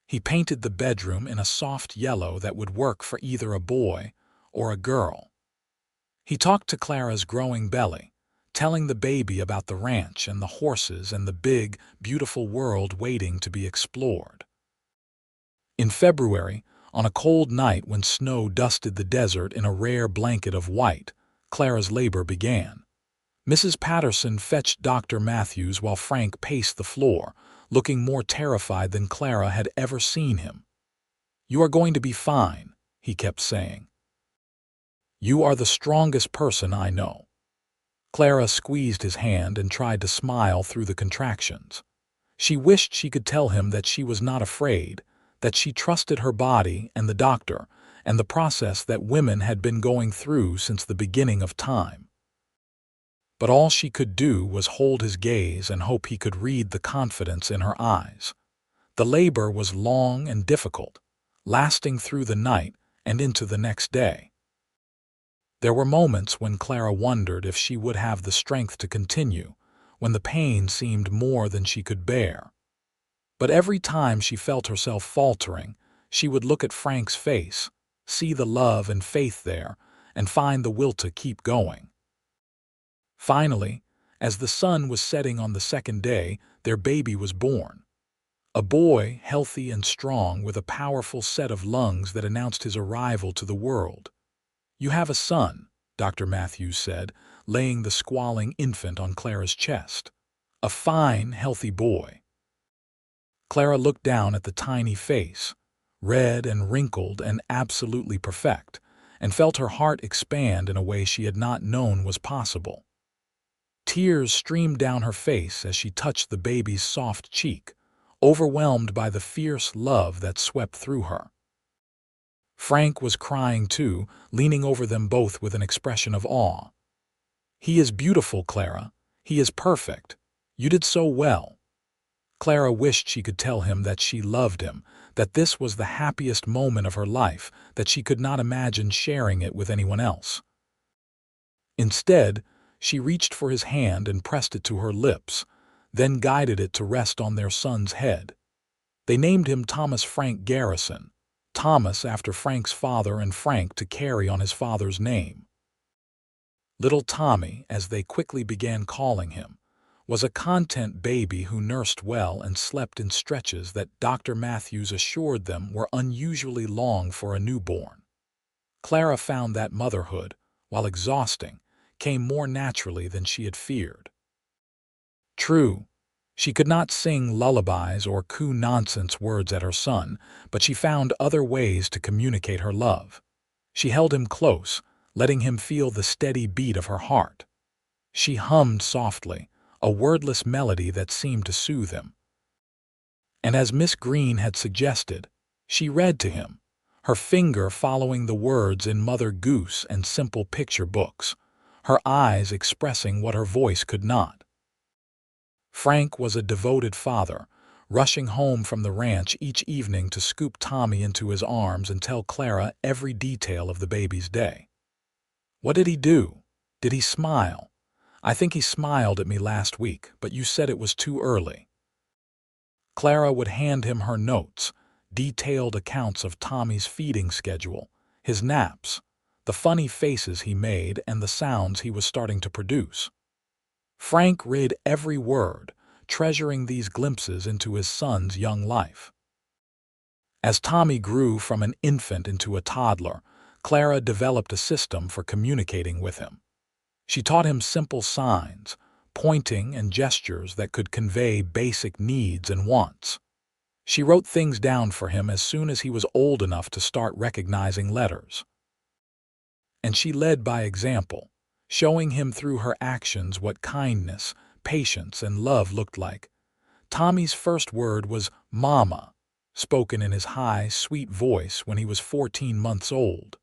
A: He painted the bedroom in a soft yellow that would work for either a boy or a girl. He talked to Clara's growing belly, telling the baby about the ranch and the horses and the big, beautiful world waiting to be explored. In February, on a cold night when snow dusted the desert in a rare blanket of white, Clara's labor began. Mrs. Patterson fetched Dr. Matthews while Frank paced the floor, looking more terrified than Clara had ever seen him. "You are going to be fine," he kept saying. "You are the strongest person I know." Clara squeezed his hand and tried to smile through the contractions. She wished she could tell him that she was not afraid, that she trusted her body and the doctor and the process that women had been going through since the beginning of time. But all she could do was hold his gaze and hope he could read the confidence in her eyes. The labor was long and difficult, lasting through the night and into the next day. There were moments when Clara wondered if she would have the strength to continue, when the pain seemed more than she could bear. But every time she felt herself faltering, she would look at Frank's face, see the love and faith there, and find the will to keep going. Finally, as the sun was setting on the second day, their baby was born. A boy, healthy and strong, with a powerful set of lungs that announced his arrival to the world. "You have a son," Dr. Matthews said, laying the squalling infant on Clara's chest. "A fine, healthy boy." Clara looked down at the tiny face, red and wrinkled and absolutely perfect, and felt her heart expand in a way she had not known was possible. Tears streamed down her face as she touched the baby's soft cheek, overwhelmed by the fierce love that swept through her. Frank was crying too, leaning over them both with an expression of awe. "He is beautiful, Clara. He is perfect. You did so well." Clara wished she could tell him that she loved him, that this was the happiest moment of her life, that she could not imagine sharing it with anyone else. Instead, she reached for his hand and pressed it to her lips, then guided it to rest on their son's head. They named him Thomas Frank Garrison, Thomas after Frank's father and Frank to carry on his father's name. Little Tommy, as they quickly began calling him, was a content baby who nursed well and slept in stretches that Dr. Matthews assured them were unusually long for a newborn. Clara found that motherhood, while exhausting, came more naturally than she had feared. True, she could not sing lullabies or coo nonsense words at her son, but she found other ways to communicate her love. She held him close, letting him feel the steady beat of her heart. She hummed softly, a wordless melody that seemed to soothe him. And as Miss Green had suggested, she read to him, her finger following the words in Mother Goose and simple picture books, her eyes expressing what her voice could not. Frank was a devoted father, rushing home from the ranch each evening to scoop Tommy into his arms and tell Clara every detail of the baby's day. "What did he do? Did he smile? I think he smiled at me last week, but you said it was too early." Clara would hand him her notes, detailed accounts of Tommy's feeding schedule, his naps, the funny faces he made, and the sounds he was starting to produce. Frank read every word, treasuring these glimpses into his son's young life. As Tommy grew from an infant into a toddler, Clara developed a system for communicating with him. She taught him simple signs, pointing and gestures that could convey basic needs and wants. She wrote things down for him as soon as he was old enough to start recognizing letters. And she led by example. showing him through her actions what kindness, patience, and love looked like. Tommy's first word was "Mama," spoken in his high, sweet voice when he was 14 months old.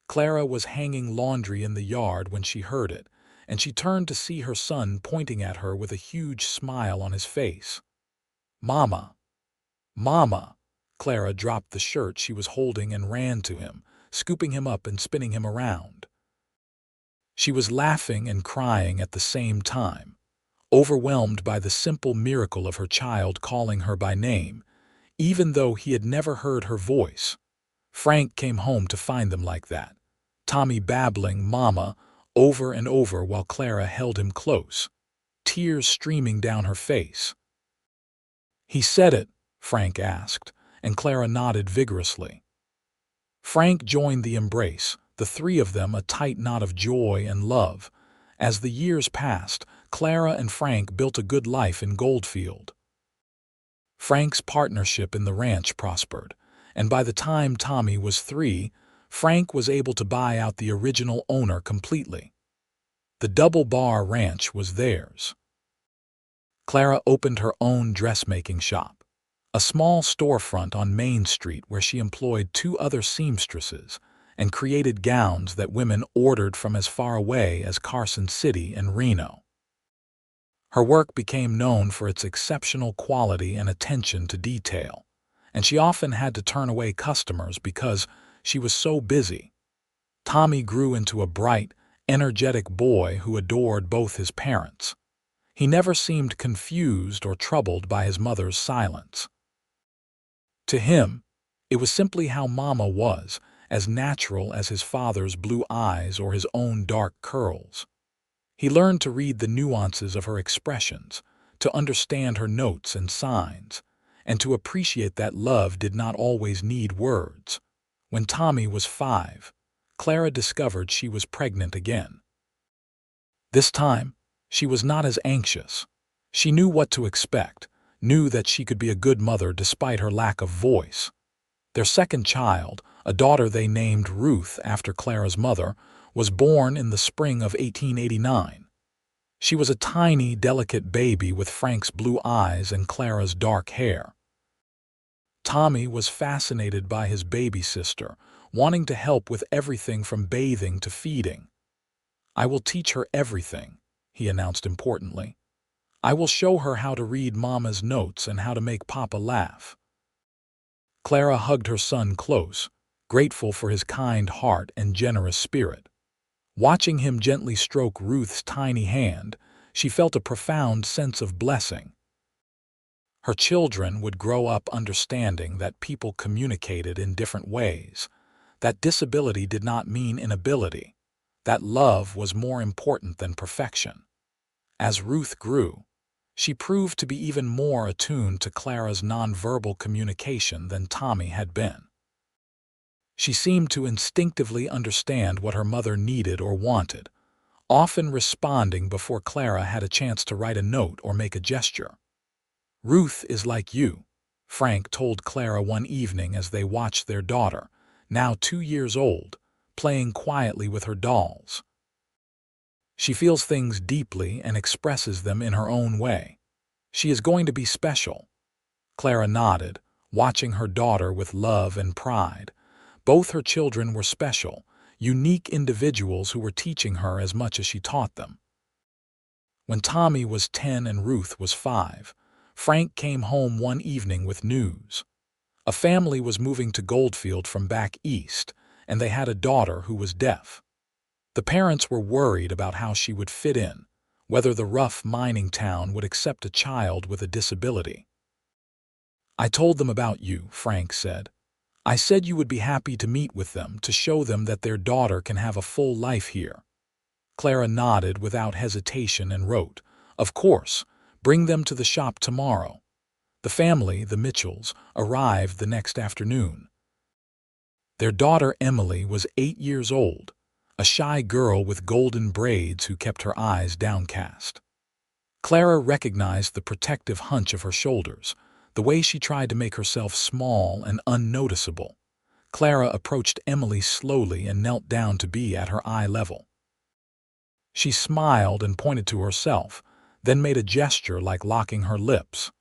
A: Clara was hanging laundry in the yard when she heard it, and she turned to see her son pointing at her with a huge smile on his face. "Mama! Mama!" Clara dropped the shirt she was holding and ran to him, scooping him up and spinning him around. She was laughing and crying at the same time, overwhelmed by the simple miracle of her child calling her by name, even though he had never heard her voice. Frank came home to find them like that, Tommy babbling "Mama" over and over while Clara held him close, tears streaming down her face. "He said it?" Frank asked, and Clara nodded vigorously. Frank joined the embrace, the three of them a tight knot of joy and love. As the years passed, Clara and Frank built a good life in Goldfield. Frank's partnership in the ranch prospered, and by the time Tommy was 3, Frank was able to buy out the original owner completely. The Double Bar Ranch was theirs. Clara opened her own dressmaking shop, a small storefront on Main Street where she employed 2 other seamstresses and created gowns that women ordered from as far away as Carson City and Reno. Her work became known for its exceptional quality and attention to detail, and she often had to turn away customers because she was so busy. Tommy grew into a bright, energetic boy who adored both his parents. He never seemed confused or troubled by his mother's silence. To him, it was simply how Mama was, as natural as his father's blue eyes or his own dark curls. He learned to read the nuances of her expressions, to understand her notes and signs, and to appreciate that love did not always need words. When Tommy was 5, Clara discovered she was pregnant again. This time, she was not as anxious. She knew what to expect, knew that she could be a good mother despite her lack of voice. Their second child, a daughter they named Ruth after Clara's mother, was born in the spring of 1889. She was a tiny, delicate baby with Frank's blue eyes and Clara's dark hair. Tommy was fascinated by his baby sister, wanting to help with everything from bathing to feeding. "I will teach her everything," he announced importantly. "I will show her how to read Mama's notes and how to make Papa laugh." Clara hugged her son close, grateful for his kind heart and generous spirit. Watching him gently stroke Ruth's tiny hand, she felt a profound sense of blessing. Her children would grow up understanding that people communicated in different ways, that disability did not mean inability, that love was more important than perfection. As Ruth grew, she proved to be even more attuned to Clara's nonverbal communication than Tommy had been. She seemed to instinctively understand what her mother needed or wanted, often responding before Clara had a chance to write a note or make a gesture. "Ruth is like you," Frank told Clara one evening as they watched their daughter, now 2 years old, playing quietly with her dolls. "She feels things deeply and expresses them in her own way. She is going to be special." Clara nodded, watching her daughter with love and pride. Both her children were special, unique individuals who were teaching her as much as she taught them. When Tommy was 10 and Ruth was 5, Frank came home one evening with news. A family was moving to Goldfield from back east, and they had a daughter who was deaf. The parents were worried about how she would fit in, whether the rough mining town would accept a child with a disability. "I told them about you," Frank said. "I said you would be happy to meet with them to show them that their daughter can have a full life here." Clara nodded without hesitation and wrote, "Of course, bring them to the shop tomorrow." The family, the Mitchells, arrived the next afternoon. Their daughter Emily was 8 years old, a shy girl with golden braids who kept her eyes downcast. Clara recognized the protective hunch of her shoulders, the way she tried to make herself small and unnoticeable. Clara approached Emily slowly and knelt down to be at her eye level. She smiled and pointed to herself, then made a gesture like locking her lips.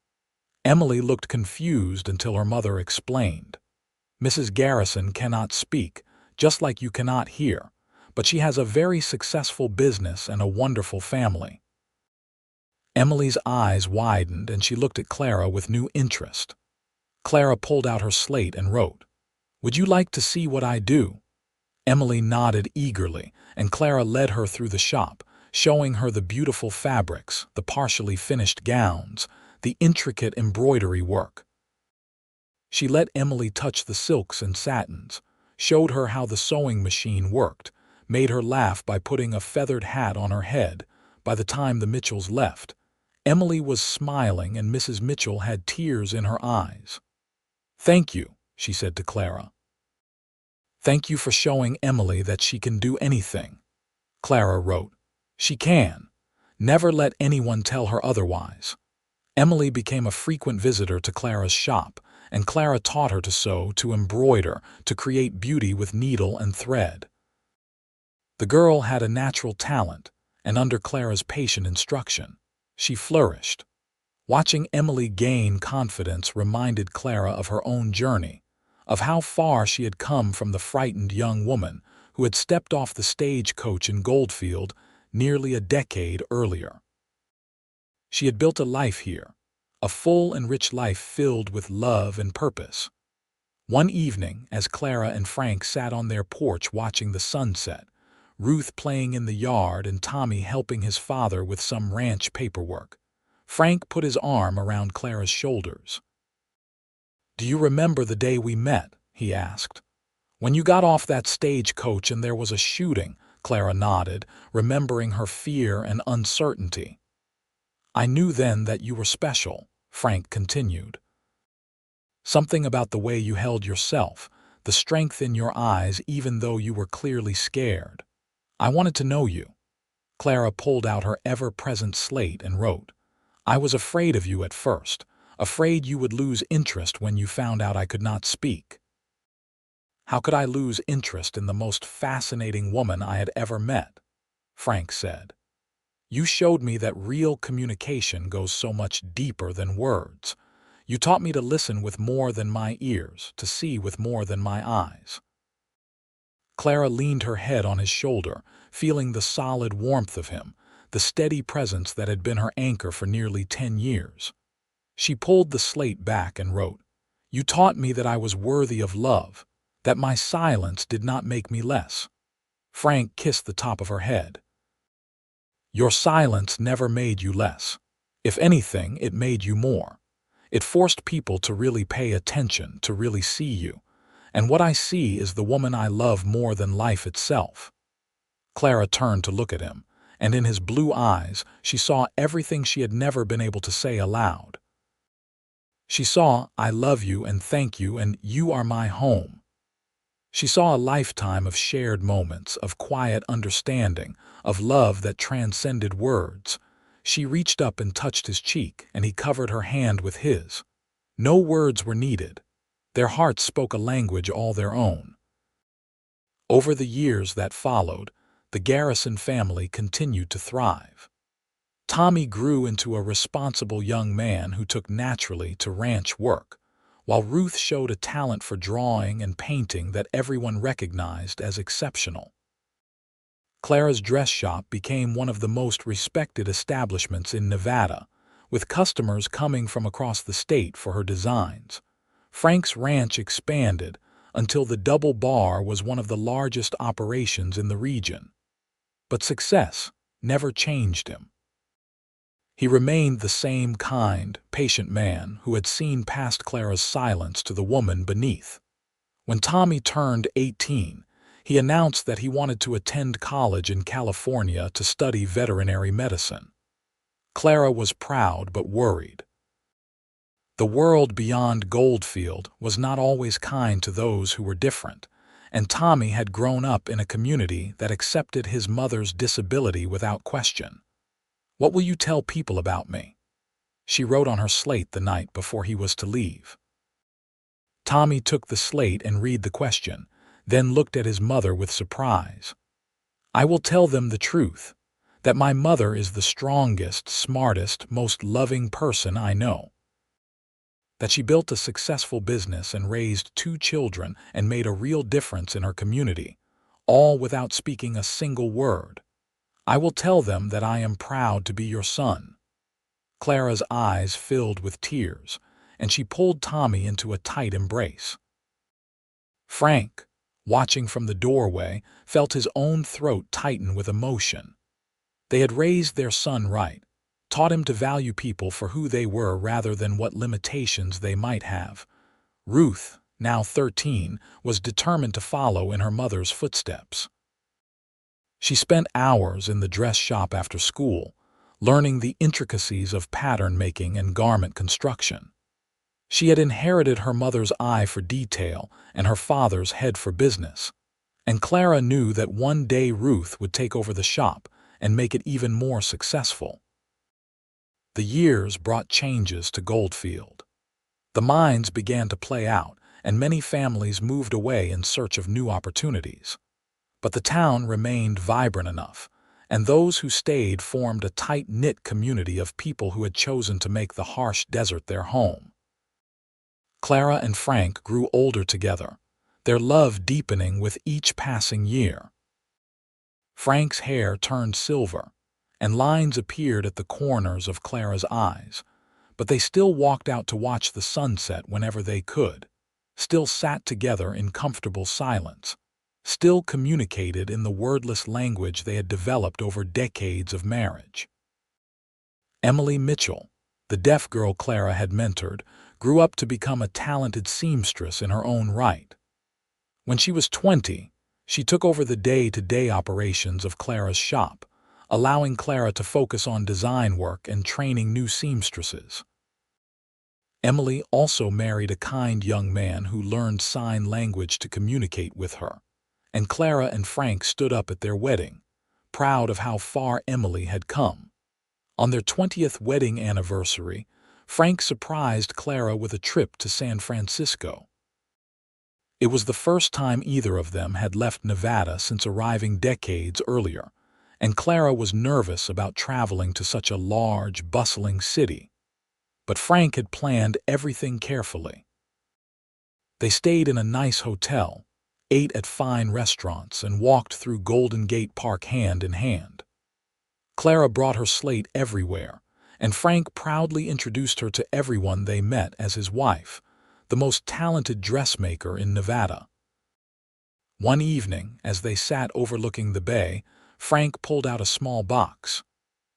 A: Emily looked confused until her mother explained. Mrs. Garrison cannot speak, just like you cannot hear, but she has a very successful business and a wonderful family. Emily's eyes widened and she looked at Clara with new interest. Clara pulled out her slate and wrote, "Would you like to see what I do?" Emily nodded eagerly, and Clara led her through the shop, showing her the beautiful fabrics, the partially finished gowns, the intricate embroidery work. She let Emily touch the silks and satins, showed her how the sewing machine worked, made her laugh by putting a feathered hat on her head. By the time the Mitchells left, Emily was smiling and Mrs. Mitchell had tears in her eyes. "Thank you," she said to Clara. "Thank you for showing Emily that she can do anything." Clara wrote, "She can. Never let anyone tell her otherwise." Emily became a frequent visitor to Clara's shop, and Clara taught her to sew, to embroider, to create beauty with needle and thread. The girl had a natural talent, and under Clara's patient instruction, she flourished. Watching Emily gain confidence reminded Clara of her own journey, of how far she had come from the frightened young woman who had stepped off the stagecoach in Goldfield nearly a decade earlier. She had built a life here, a full and rich life filled with love and purpose. One evening, as Clara and Frank sat on their porch watching the sunset, Ruth playing in the yard and Tommy helping his father with some ranch paperwork, Frank put his arm around Clara's shoulders. "Do you remember the day we met?" he asked. "When you got off that stagecoach and there was a shooting," Clara nodded, remembering her fear and uncertainty. "I knew then that you were special," Frank continued. "Something about the way you held yourself, the strength in your eyes even though you were clearly scared. I wanted to know you." Clara pulled out her ever-present slate and wrote, "I was afraid of you at first, afraid you would lose interest when you found out I could not speak." "How could I lose interest in the most fascinating woman I had ever met?" Frank said. "You showed me that real communication goes so much deeper than words. You taught me to listen with more than my ears, to see with more than my eyes." Clara leaned her head on his shoulder, feeling the solid warmth of him, the steady presence that had been her anchor for nearly 10 years. She pulled the slate back and wrote, "You taught me that I was worthy of love, that my silence did not make me less." Frank kissed the top of her head. "Your silence never made you less. If anything, it made you more. It forced people to really pay attention, to really see you. And what I see is the woman I love more than life itself." Clara turned to look at him, and in his blue eyes she saw everything she had never been able to say aloud. She saw, "I love you and thank you and you are my home." She saw a lifetime of shared moments, of quiet understanding, of love that transcended words. She reached up and touched his cheek, and he covered her hand with his. No words were needed. Their hearts spoke a language all their own. Over the years that followed, the Garrison family continued to thrive. Tommy grew into a responsible young man who took naturally to ranch work, while Ruth showed a talent for drawing and painting that everyone recognized as exceptional. Clara's dress shop became one of the most respected establishments in Nevada, with customers coming from across the state for her designs. Frank's ranch expanded until the Double Bar was one of the largest operations in the region. But success never changed him. He remained the same kind, patient man who had seen past Clara's silence to the woman beneath. When Tommy turned 18, he announced that he wanted to attend college in California to study veterinary medicine. Clara was proud but worried. The world beyond Goldfield was not always kind to those who were different, and Tommy had grown up in a community that accepted his mother's disability without question. "What will you tell people about me?" she wrote on her slate the night before he was to leave. Tommy took the slate and read the question, then looked at his mother with surprise. "I will tell them the truth, that my mother is the strongest, smartest, most loving person I know. That she built a successful business and raised 2 children and made a real difference in her community, all without speaking a single word. I will tell them that I am proud to be your son." Clara's eyes filled with tears, and she pulled Tommy into a tight embrace. Frank, watching from the doorway, felt his own throat tighten with emotion. They had raised their son right, taught him to value people for who they were rather than what limitations they might have. Ruth, now 13, was determined to follow in her mother's footsteps. She spent hours in the dress shop after school, learning the intricacies of pattern making and garment construction. She had inherited her mother's eye for detail and her father's head for business, and Clara knew that one day Ruth would take over the shop and make it even more successful. The years brought changes to Goldfield. The mines began to play out, and many families moved away in search of new opportunities. But the town remained vibrant enough, and those who stayed formed a tight-knit community of people who had chosen to make the harsh desert their home. Clara and Frank grew older together, their love deepening with each passing year. Frank's hair turned silver, and lines appeared at the corners of Clara's eyes, but they still walked out to watch the sunset whenever they could, still sat together in comfortable silence, still communicated in the wordless language they had developed over decades of marriage. Emily Mitchell, the deaf girl Clara had mentored, grew up to become a talented seamstress in her own right. When she was 20, she took over the day-to-day operations of Clara's shop, allowing Clara to focus on design work and training new seamstresses. Emily also married a kind young man who learned sign language to communicate with her, and Clara and Frank stood up at their wedding, proud of how far Emily had come. On their 20th wedding anniversary, Frank surprised Clara with a trip to San Francisco. It was the first time either of them had left Nevada since arriving decades earlier, and Clara was nervous about traveling to such a large, bustling city. But Frank had planned everything carefully. They stayed in a nice hotel, ate at fine restaurants, and walked through Golden Gate Park hand in hand. Clara brought her slate everywhere, and Frank proudly introduced her to everyone they met as his wife, the most talented dressmaker in Nevada. One evening, as they sat overlooking the bay, Frank pulled out a small box.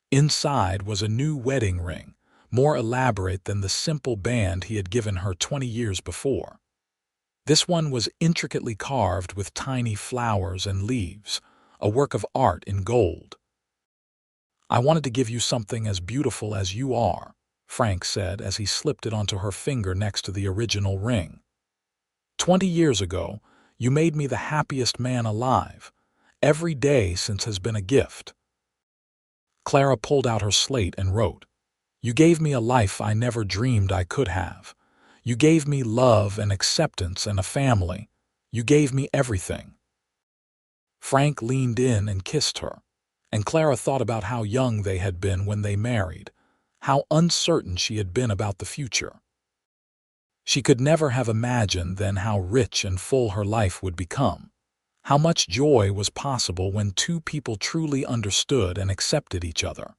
A: Inside was a new wedding ring, more elaborate than the simple band he had given her 20 years before. This one was intricately carved with tiny flowers and leaves, a work of art in gold. "I wanted to give you something as beautiful as you are," Frank said as he slipped it onto her finger next to the original ring. "20 years ago, you made me the happiest man alive. Every day since has been a gift." Clara pulled out her slate and wrote, "You gave me a life I never dreamed I could have. You gave me love and acceptance and a family. You gave me everything." Frank leaned in and kissed her, and Clara thought about how young they had been when they married, how uncertain she had been about the future. She could never have imagined then how rich and full her life would become, how much joy was possible when two people truly understood and accepted each other.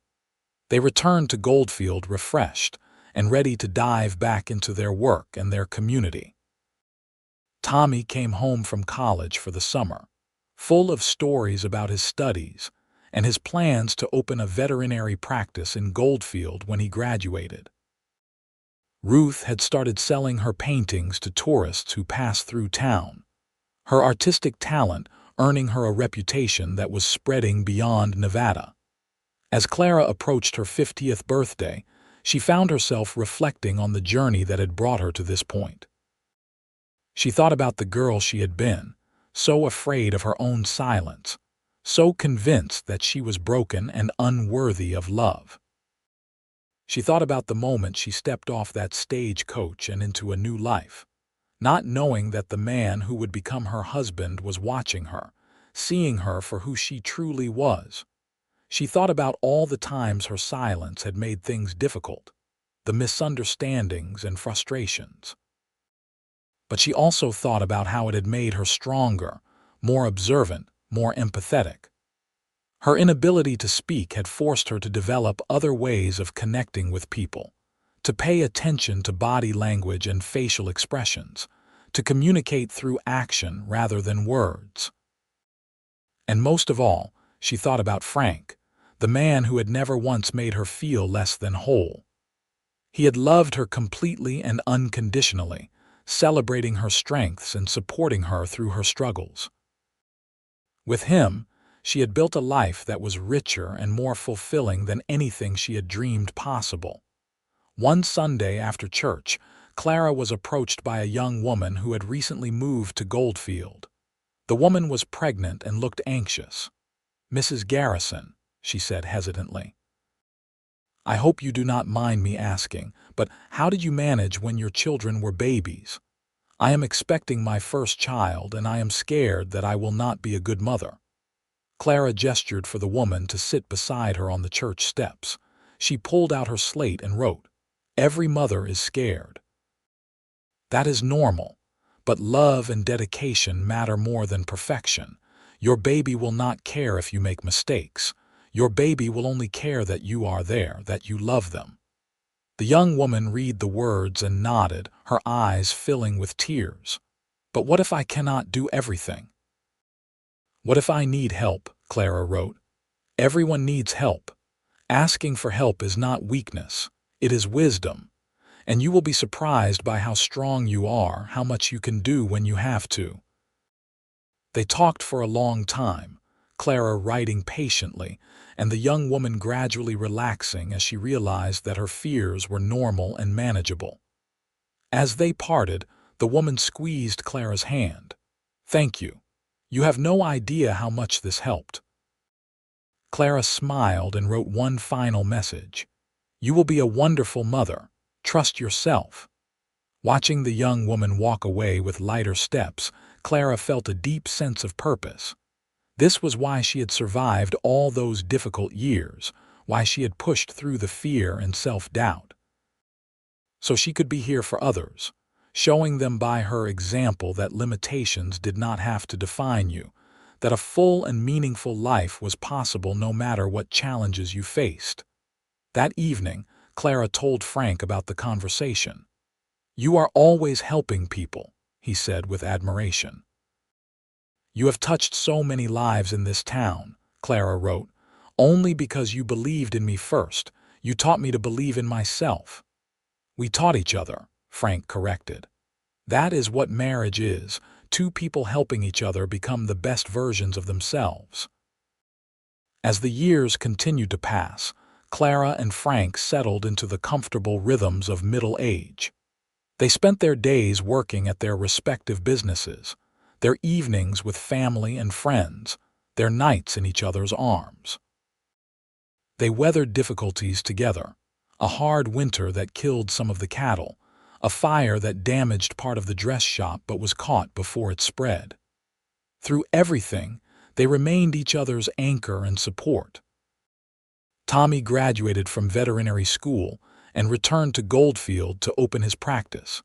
A: They returned to Goldfield refreshed and ready to dive back into their work and their community. Tommy came home from college for the summer, full of stories about his studies and his plans to open a veterinary practice in Goldfield when he graduated. Ruth had started selling her paintings to tourists who passed through town, her artistic talent earning her a reputation that was spreading beyond Nevada. As Clara approached her 50th birthday, she found herself reflecting on the journey that had brought her to this point. She thought about the girl she had been, so afraid of her own silence, so convinced that she was broken and unworthy of love. She thought about the moment she stepped off that stagecoach and into a new life, not knowing that the man who would become her husband was watching her, seeing her for who she truly was. She thought about all the times her silence had made things difficult, the misunderstandings and frustrations. But she also thought about how it had made her stronger, more observant, more empathetic. Her inability to speak had forced her to develop other ways of connecting with people, to pay attention to body language and facial expressions, to communicate through action rather than words. And most of all, she thought about Frank, the man who had never once made her feel less than whole. He had loved her completely and unconditionally, celebrating her strengths and supporting her through her struggles. With him, she had built a life that was richer and more fulfilling than anything she had dreamed possible. One Sunday after church, Clara was approached by a young woman who had recently moved to Goldfield. The woman was pregnant and looked anxious. "Mrs. Garrison," she said hesitantly, "I hope you do not mind me asking, but how did you manage when your children were babies? I am expecting my first child, and I am scared that I will not be a good mother." Clara gestured for the woman to sit beside her on the church steps. She pulled out her slate and wrote, "Every mother is scared. That is normal, but love and dedication matter more than perfection. Your baby will not care if you make mistakes. Your baby will only care that you are there, that you love them." The young woman read the words and nodded, her eyes filling with tears. "But what if I cannot do everything? What if I need help?" Clara wrote. "Everyone needs help. Asking for help is not weakness, it is wisdom. And you will be surprised by how strong you are, how much you can do when you have to." They talked for a long time, Clara writing patiently, and the young woman gradually relaxing as she realized that her fears were normal and manageable. As they parted, the woman squeezed Clara's hand. "Thank you. You have no idea how much this helped." Clara smiled and wrote one final message. "You will be a wonderful mother. Trust yourself." Watching the young woman walk away with lighter steps, Clara felt a deep sense of purpose. This was why she had survived all those difficult years, why she had pushed through the fear and self-doubt. So she could be here for others, showing them by her example that limitations did not have to define you, that a full and meaningful life was possible no matter what challenges you faced. That evening, Clara told Frank about the conversation. "You are always helping people," he said with admiration. "You have touched so many lives in this town," Clara wrote. "Only because you believed in me first. You taught me to believe in myself." "We taught each other," Frank corrected. "That is what marriage is, two people helping each other become the best versions of themselves." As the years continued to pass, Clara and Frank settled into the comfortable rhythms of middle age. They spent their days working at their respective businesses, their evenings with family and friends, their nights in each other's arms. They weathered difficulties together, a hard winter that killed some of the cattle, a fire that damaged part of the dress shop but was caught before it spread. Through everything, they remained each other's anchor and support. Tommy graduated from veterinary school and returned to Goldfield to open his practice.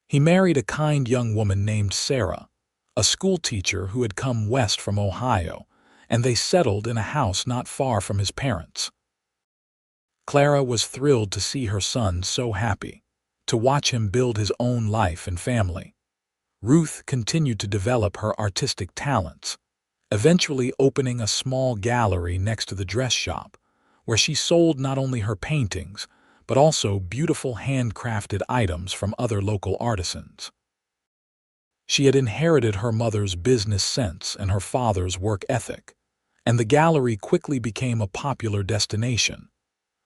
A: He married a kind young woman named Sarah, a schoolteacher who had come west from Ohio, and they settled in a house not far from his parents. Clara was thrilled to see her son so happy, to watch him build his own life and family. Ruth continued to develop her artistic talents, eventually opening a small gallery next to the dress shop, where she sold not only her paintings, but also beautiful handcrafted items from other local artisans. She had inherited her mother's business sense and her father's work ethic, and the gallery quickly became a popular destination.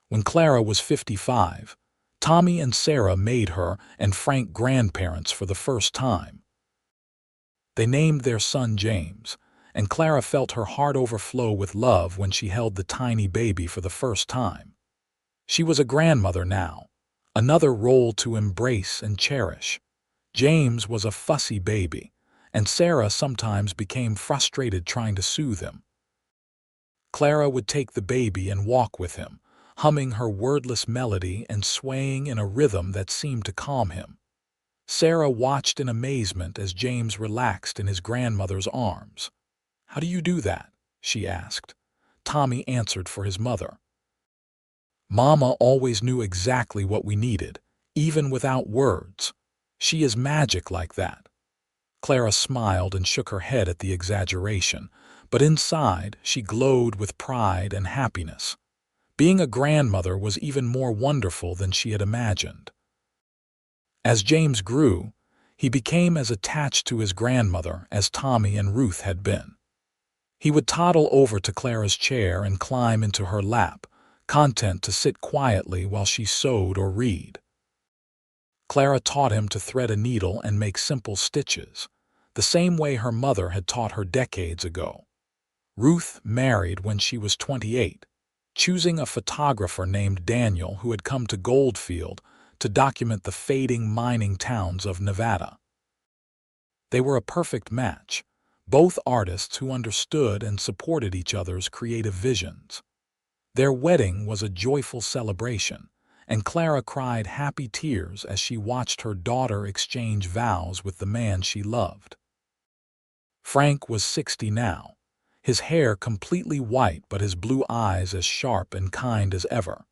A: When Clara was 55, Tommy and Sarah made her and Frank grandparents for the first time. They named their son James, and Clara felt her heart overflow with love when she held the tiny baby for the first time. She was a grandmother now, another role to embrace and cherish. James was a fussy baby, and Sarah sometimes became frustrated trying to soothe him. Clara would take the baby and walk with him, humming her wordless melody and swaying in a rhythm that seemed to calm him. Sarah watched in amazement as James relaxed in his grandmother's arms. "How do you do that?" she asked. Tommy answered for his mother. "Mama always knew exactly what we needed, even without words. She is magic like that." Clara smiled and shook her head at the exaggeration, but inside she glowed with pride and happiness. Being a grandmother was even more wonderful than she had imagined. As James grew, he became as attached to his grandmother as Tommy and Ruth had been. He would toddle over to Clara's chair and climb into her lap, content to sit quietly while she sewed or read. Clara taught him to thread a needle and make simple stitches, the same way her mother had taught her decades ago. Ruth married when she was 28, choosing a photographer named Daniel who had come to Goldfield to document the fading mining towns of Nevada. They were a perfect match, both artists who understood and supported each other's creative visions. Their wedding was a joyful celebration, and Clara cried happy tears as she watched her daughter exchange vows with the man she loved. Frank was 60 now, his hair completely white but his blue eyes as sharp and kind as ever.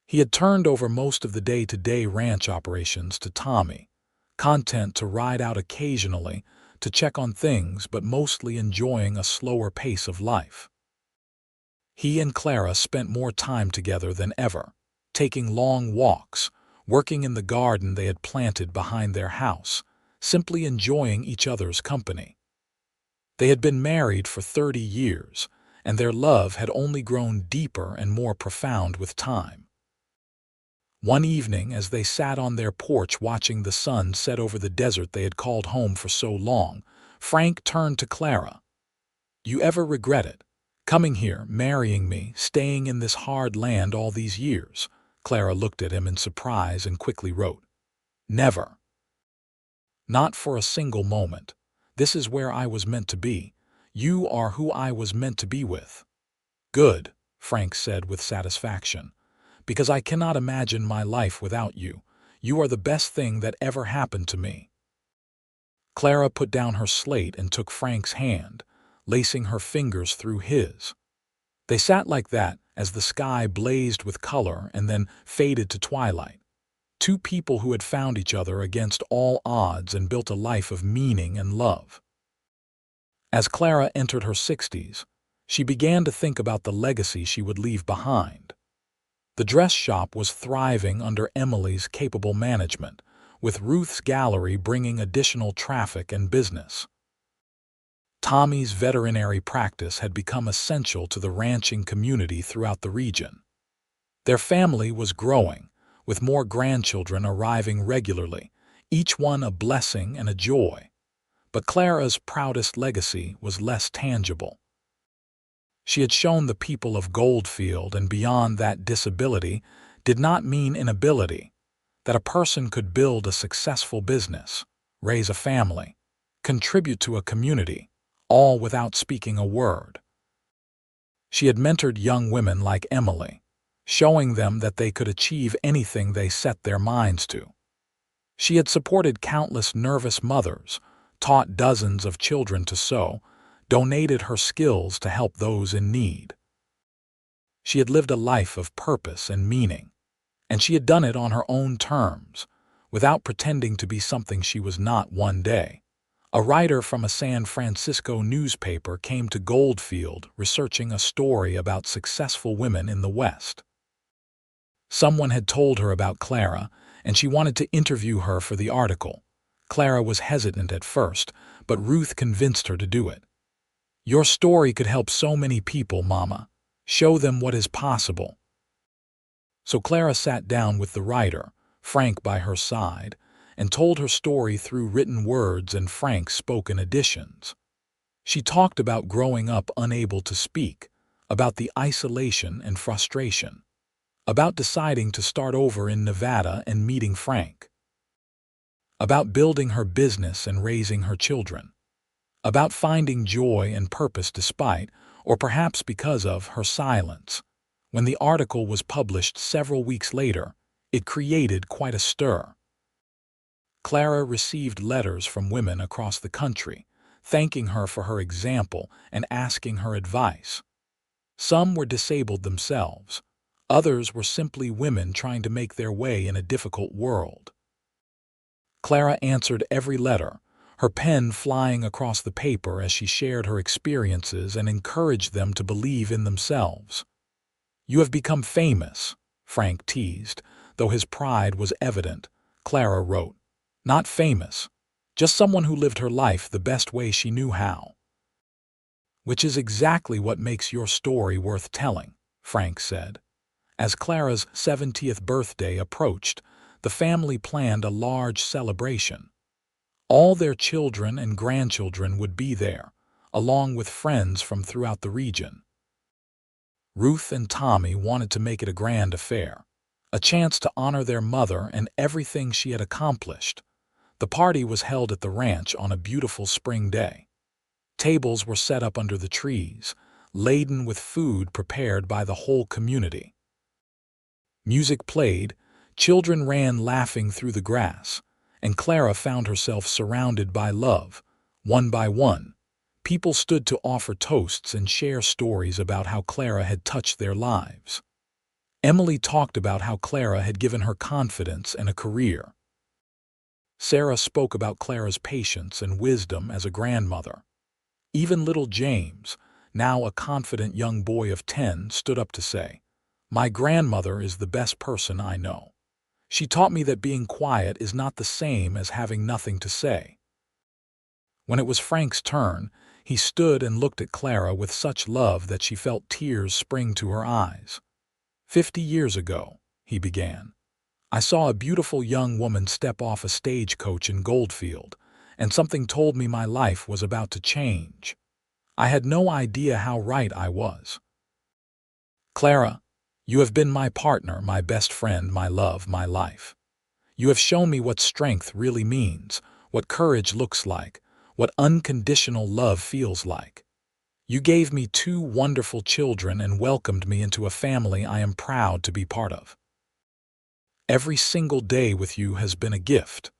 A: He had turned over most of the day-to-day ranch operations to Tommy, content to ride out occasionally to check on things but mostly enjoying a slower pace of life. He and Clara spent more time together than ever, taking long walks, working in the garden they had planted behind their house, simply enjoying each other's company. They had been married for 30 years, and their love had only grown deeper and more profound with time. One evening, as they sat on their porch watching the sun set over the desert they had called home for so long, Frank turned to Clara. "You ever regret it? Coming here, marrying me, staying in this hard land all these years?" Clara looked at him in surprise and quickly wrote, "Never. Not for a single moment. This is where I was meant to be. You are who I was meant to be with." "Good," Frank said with satisfaction, "because I cannot imagine my life without you. You are the best thing that ever happened to me." Clara put down her slate and took Frank's hand, lacing her fingers through his. They sat like that as the sky blazed with color and then faded to twilight. Two people who had found each other against all odds and built a life of meaning and love. As Clara entered her 60s, she began to think about the legacy she would leave behind. The dress shop was thriving under Emily's capable management, with Ruth's gallery bringing additional traffic and business. Tommy's veterinary practice had become essential to the ranching community throughout the region. Their family was growing, with more grandchildren arriving regularly, each one a blessing and a joy. But Clara's proudest legacy was less tangible. She had shown the people of Goldfield and beyond that disability did not mean inability, that a person could build a successful business, raise a family, contribute to a community, all without speaking a word. She had mentored young women like Emily, showing them that they could achieve anything they set their minds to. She had supported countless nervous mothers, taught dozens of children to sew, donated her skills to help those in need. She had lived a life of purpose and meaning, and she had done it on her own terms, without pretending to be something she was not one day. A writer from a San Francisco newspaper came to Goldfield researching a story about successful women in the West. Someone had told her about Clara, and she wanted to interview her for the article. Clara was hesitant at first, but Ruth convinced her to do it. "Your story could help so many people, Mama. Show them what is possible." So Clara sat down with the writer, Frank by her side, and told her story through written words and Frank's spoken additions. She talked about growing up unable to speak, about the isolation and frustration, about deciding to start over in Nevada and meeting Frank, about building her business and raising her children, about finding joy and purpose despite, or perhaps because of her silence. When the article was published several weeks later, it created quite a stir. Clara received letters from women across the country, thanking her for her example and asking her advice. Some were disabled themselves. Others were simply women trying to make their way in a difficult world. Clara answered every letter, her pen flying across the paper as she shared her experiences and encouraged them to believe in themselves. "You have become famous," Frank teased, though his pride was evident. Clara wrote, "Not famous, just someone who lived her life the best way she knew how." "Which is exactly what makes your story worth telling," Frank said. As Clara's 70th birthday approached, the family planned a large celebration. All their children and grandchildren would be there, along with friends from throughout the region. Ruth and Tommy wanted to make it a grand affair, a chance to honor their mother and everything she had accomplished. The party was held at the ranch on a beautiful spring day. Tables were set up under the trees, laden with food prepared by the whole community. Music played, children ran laughing through the grass, and Clara found herself surrounded by love. One by one, people stood to offer toasts and share stories about how Clara had touched their lives. Emily talked about how Clara had given her confidence and a career. Sarah spoke about Clara's patience and wisdom as a grandmother. Even little James, now a confident young boy of 10, stood up to say, "My grandmother is the best person I know. She taught me that being quiet is not the same as having nothing to say." When it was Frank's turn, he stood and looked at Clara with such love that she felt tears spring to her eyes. "50 years ago," he began, "I saw a beautiful young woman step off a stagecoach in Goldfield, and something told me my life was about to change. I had no idea how right I was. Clara, you have been my partner, my best friend, my love, my life. You have shown me what strength really means, what courage looks like, what unconditional love feels like. You gave me 2 wonderful children and welcomed me into a family I am proud to be part of. Every single day with you has been a gift.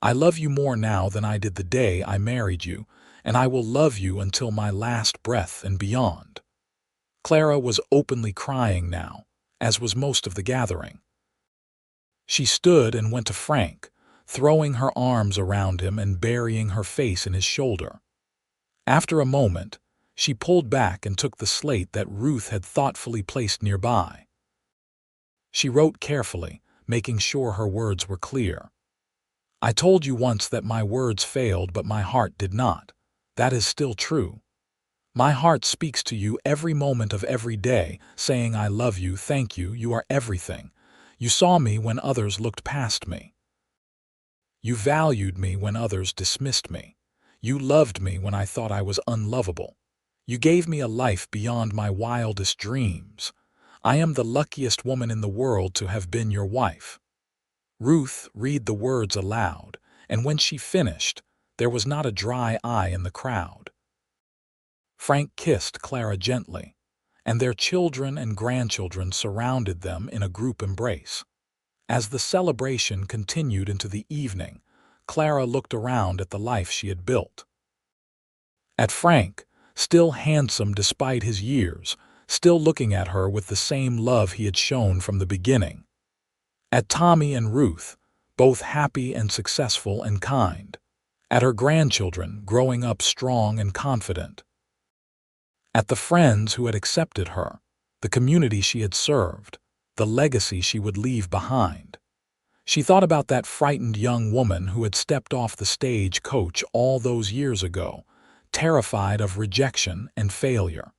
A: I love you more now than I did the day I married you, and I will love you until my last breath and beyond." Clara was openly crying now, as was most of the gathering. She stood and went to Frank, throwing her arms around him and burying her face in his shoulder. After a moment, she pulled back and took the slate that Ruth had thoughtfully placed nearby. She wrote carefully, making sure her words were clear. "I told you once that my words failed, but my heart did not. That is still true. My heart speaks to you every moment of every day, saying I love you, thank you, you are everything. You saw me when others looked past me. You valued me when others dismissed me. You loved me when I thought I was unlovable. You gave me a life beyond my wildest dreams. I am the luckiest woman in the world to have been your wife." Ruth read the words aloud, and when she finished, there was not a dry eye in the crowd. Frank kissed Clara gently, and their children and grandchildren surrounded them in a group embrace. As the celebration continued into the evening, Clara looked around at the life she had built. At Frank, still handsome despite his years, still looking at her with the same love he had shown from the beginning. At Tommy and Ruth, both happy and successful and kind. At her grandchildren, growing up strong and confident. At the friends who had accepted her, the community she had served, the legacy she would leave behind. She thought about that frightened young woman who had stepped off the stagecoach all those years ago, terrified of rejection and failure.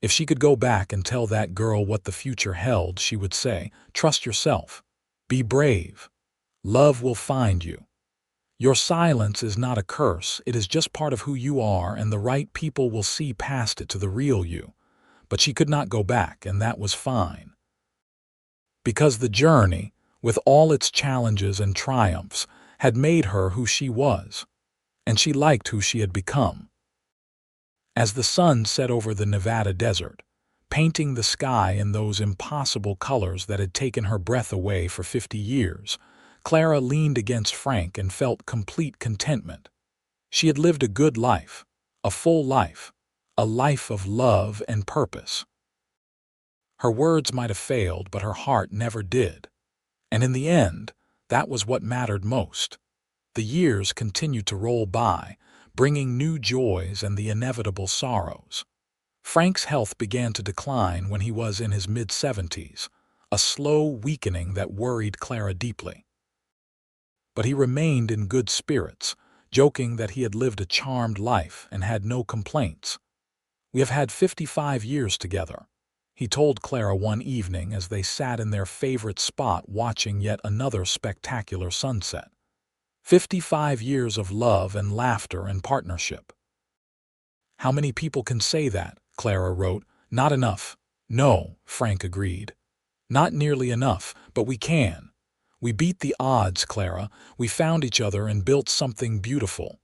A: If she could go back and tell that girl what the future held, she would say, "Trust yourself. Be brave. Love will find you. Your silence is not a curse, it is just part of who you are, and the right people will see past it to the real you." But she could not go back, and that was fine. Because the journey, with all its challenges and triumphs, had made her who she was, and she liked who she had become. As the sun set over the Nevada desert, painting the sky in those impossible colors that had taken her breath away for 50 years, Clara leaned against Frank and felt complete contentment. She had lived a good life, a full life, a life of love and purpose. Her words might have failed, but her heart never did. And in the end, that was what mattered most. The years continued to roll by, bringing new joys and the inevitable sorrows. Frank's health began to decline when he was in his mid-70s, a slow weakening that worried Clara deeply. But he remained in good spirits, joking that he had lived a charmed life and had no complaints. "We have had 55 years together," he told Clara one evening as they sat in their favorite spot watching yet another spectacular sunset. 55 years of love and laughter and partnership. "How many people can say that?" Clara wrote. "Not enough." "No," Frank agreed. "Not nearly enough, but we can. We beat the odds, Clara. We found each other and built something beautiful."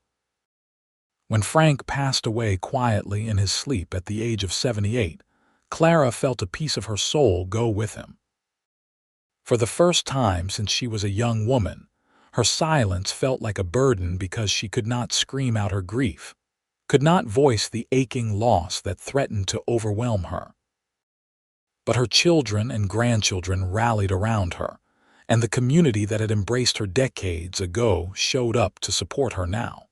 A: When Frank passed away quietly in his sleep at the age of 78, Clara felt a piece of her soul go with him. For the first time since she was a young woman, her silence felt like a burden because she could not scream out her grief, could not voice the aching loss that threatened to overwhelm her. But her children and grandchildren rallied around her, and the community that had embraced her decades ago showed up to support her now.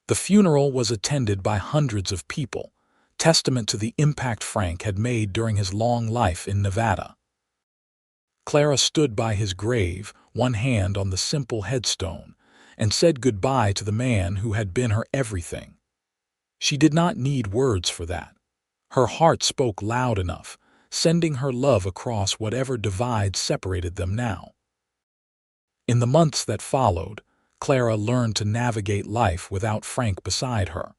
A: The funeral was attended by hundreds of people, testament to the impact Frank had made during his long life in Nevada. Clara stood by his grave, one hand on the simple headstone, and said goodbye to the man who had been her everything. She did not need words for that. Her heart spoke loud enough, sending her love across whatever divide separated them now. In the months that followed, Clara learned to navigate life without Frank beside her.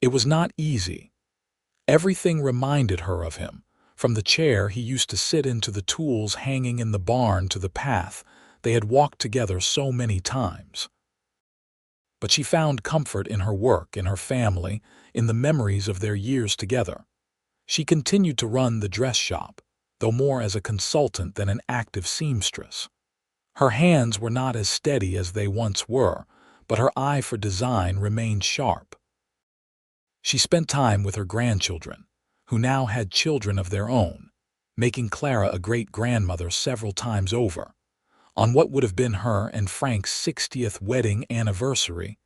A: It was not easy. Everything reminded her of him, from the chair he used to sit in to the tools hanging in the barn to the path they had walked together so many times. But she found comfort in her work, in her family, in the memories of their years together. She continued to run the dress shop, though more as a consultant than an active seamstress. Her hands were not as steady as they once were, but her eye for design remained sharp. She spent time with her grandchildren, who now had children of their own, making Clara a great-grandmother several times over. On what would have been her and Frank's 60th wedding anniversary,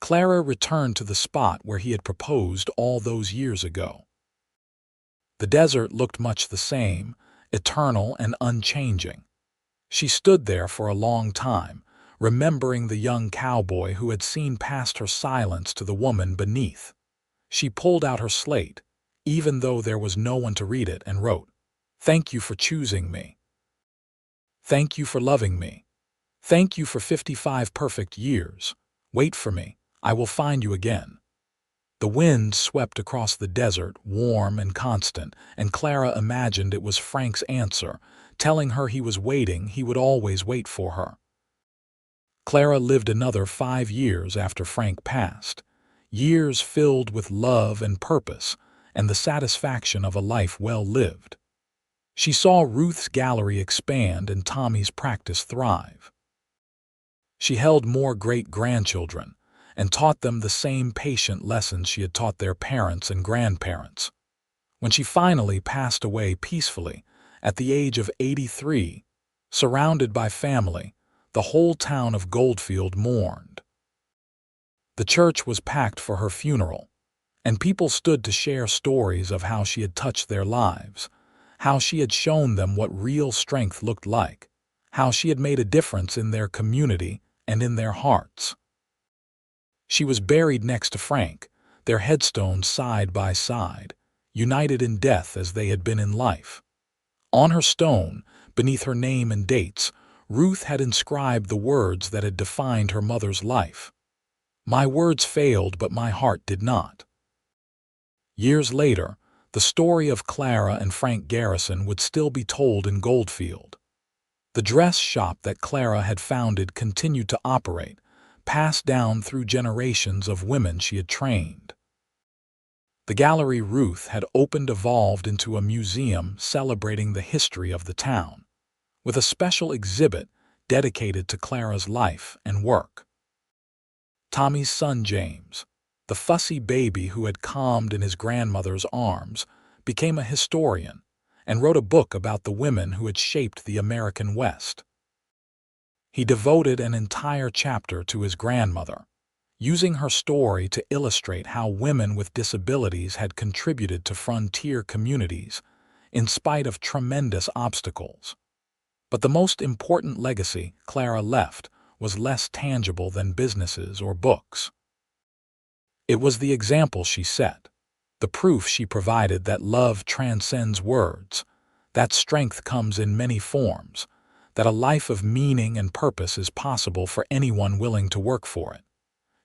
A: Clara returned to the spot where he had proposed all those years ago. The desert looked much the same, eternal and unchanging. She stood there for a long time, remembering the young cowboy who had seen past her silence to the woman beneath. She pulled out her slate, even though there was no one to read it, and wrote, "Thank you for choosing me. Thank you for loving me. Thank you for 55 perfect years. Wait for me. I will find you again." The wind swept across the desert, warm and constant, and Clara imagined it was Frank's answer, telling her he was waiting, he would always wait for her. Clara lived another 5 years after Frank passed, years filled with love and purpose and the satisfaction of a life well lived. She saw Ruth's gallery expand and Tommy's practice thrive. She held more great-grandchildren and taught them the same patient lessons she had taught their parents and grandparents. When she finally passed away peacefully, at the age of 83, surrounded by family, the whole town of Goldfield mourned. The church was packed for her funeral, and people stood to share stories of how she had touched their lives, how she had shown them what real strength looked like, how she had made a difference in their community and in their hearts. She was buried next to Frank, their headstones side by side, united in death as they had been in life. On her stone, beneath her name and dates, Ruth had inscribed the words that had defined her mother's life. "My words failed, but my heart did not." Years later, the story of Clara and Frank Garrison would still be told in Goldfield. The dress shop that Clara had founded continued to operate, passed down through generations of women she had trained. The gallery Ruth had opened evolved into a museum celebrating the history of the town, with a special exhibit dedicated to Clara's life and work. Tommy's son James, the fussy baby who had calmed in his grandmother's arms, became a historian and wrote a book about the women who had shaped the American West. He devoted an entire chapter to his grandmother, using her story to illustrate how women with disabilities had contributed to frontier communities in spite of tremendous obstacles. But the most important legacy Clara left was less tangible than businesses or books. It was the example she set, the proof she provided that love transcends words, that strength comes in many forms, that a life of meaning and purpose is possible for anyone willing to work for it.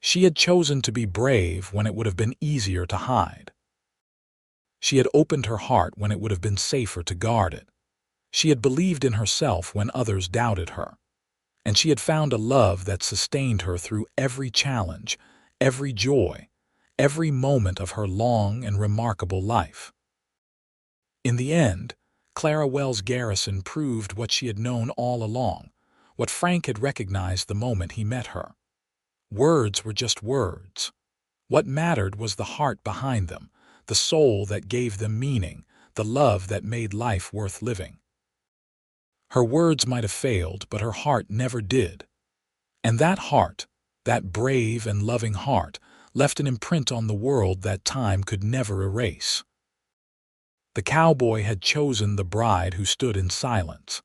A: She had chosen to be brave when it would have been easier to hide. She had opened her heart when it would have been safer to guard it. She had believed in herself when others doubted her. And she had found a love that sustained her through every challenge, every joy, every moment of her long and remarkable life. In the end, Clara Wells Garrison proved what she had known all along, what Frank had recognized the moment he met her. Words were just words. What mattered was the heart behind them, the soul that gave them meaning, the love that made life worth living. Her words might have failed, but her heart never did. And that heart, that brave and loving heart, left an imprint on the world that time could never erase. The cowboy had chosen the bride who stood in silence,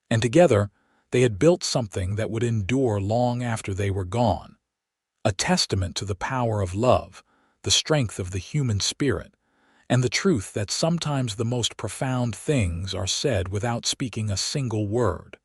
A: and together they had built something that would endure long after they were gone, a testament to the power of love, the strength of the human spirit, and the truth that sometimes the most profound things are said without speaking a single word.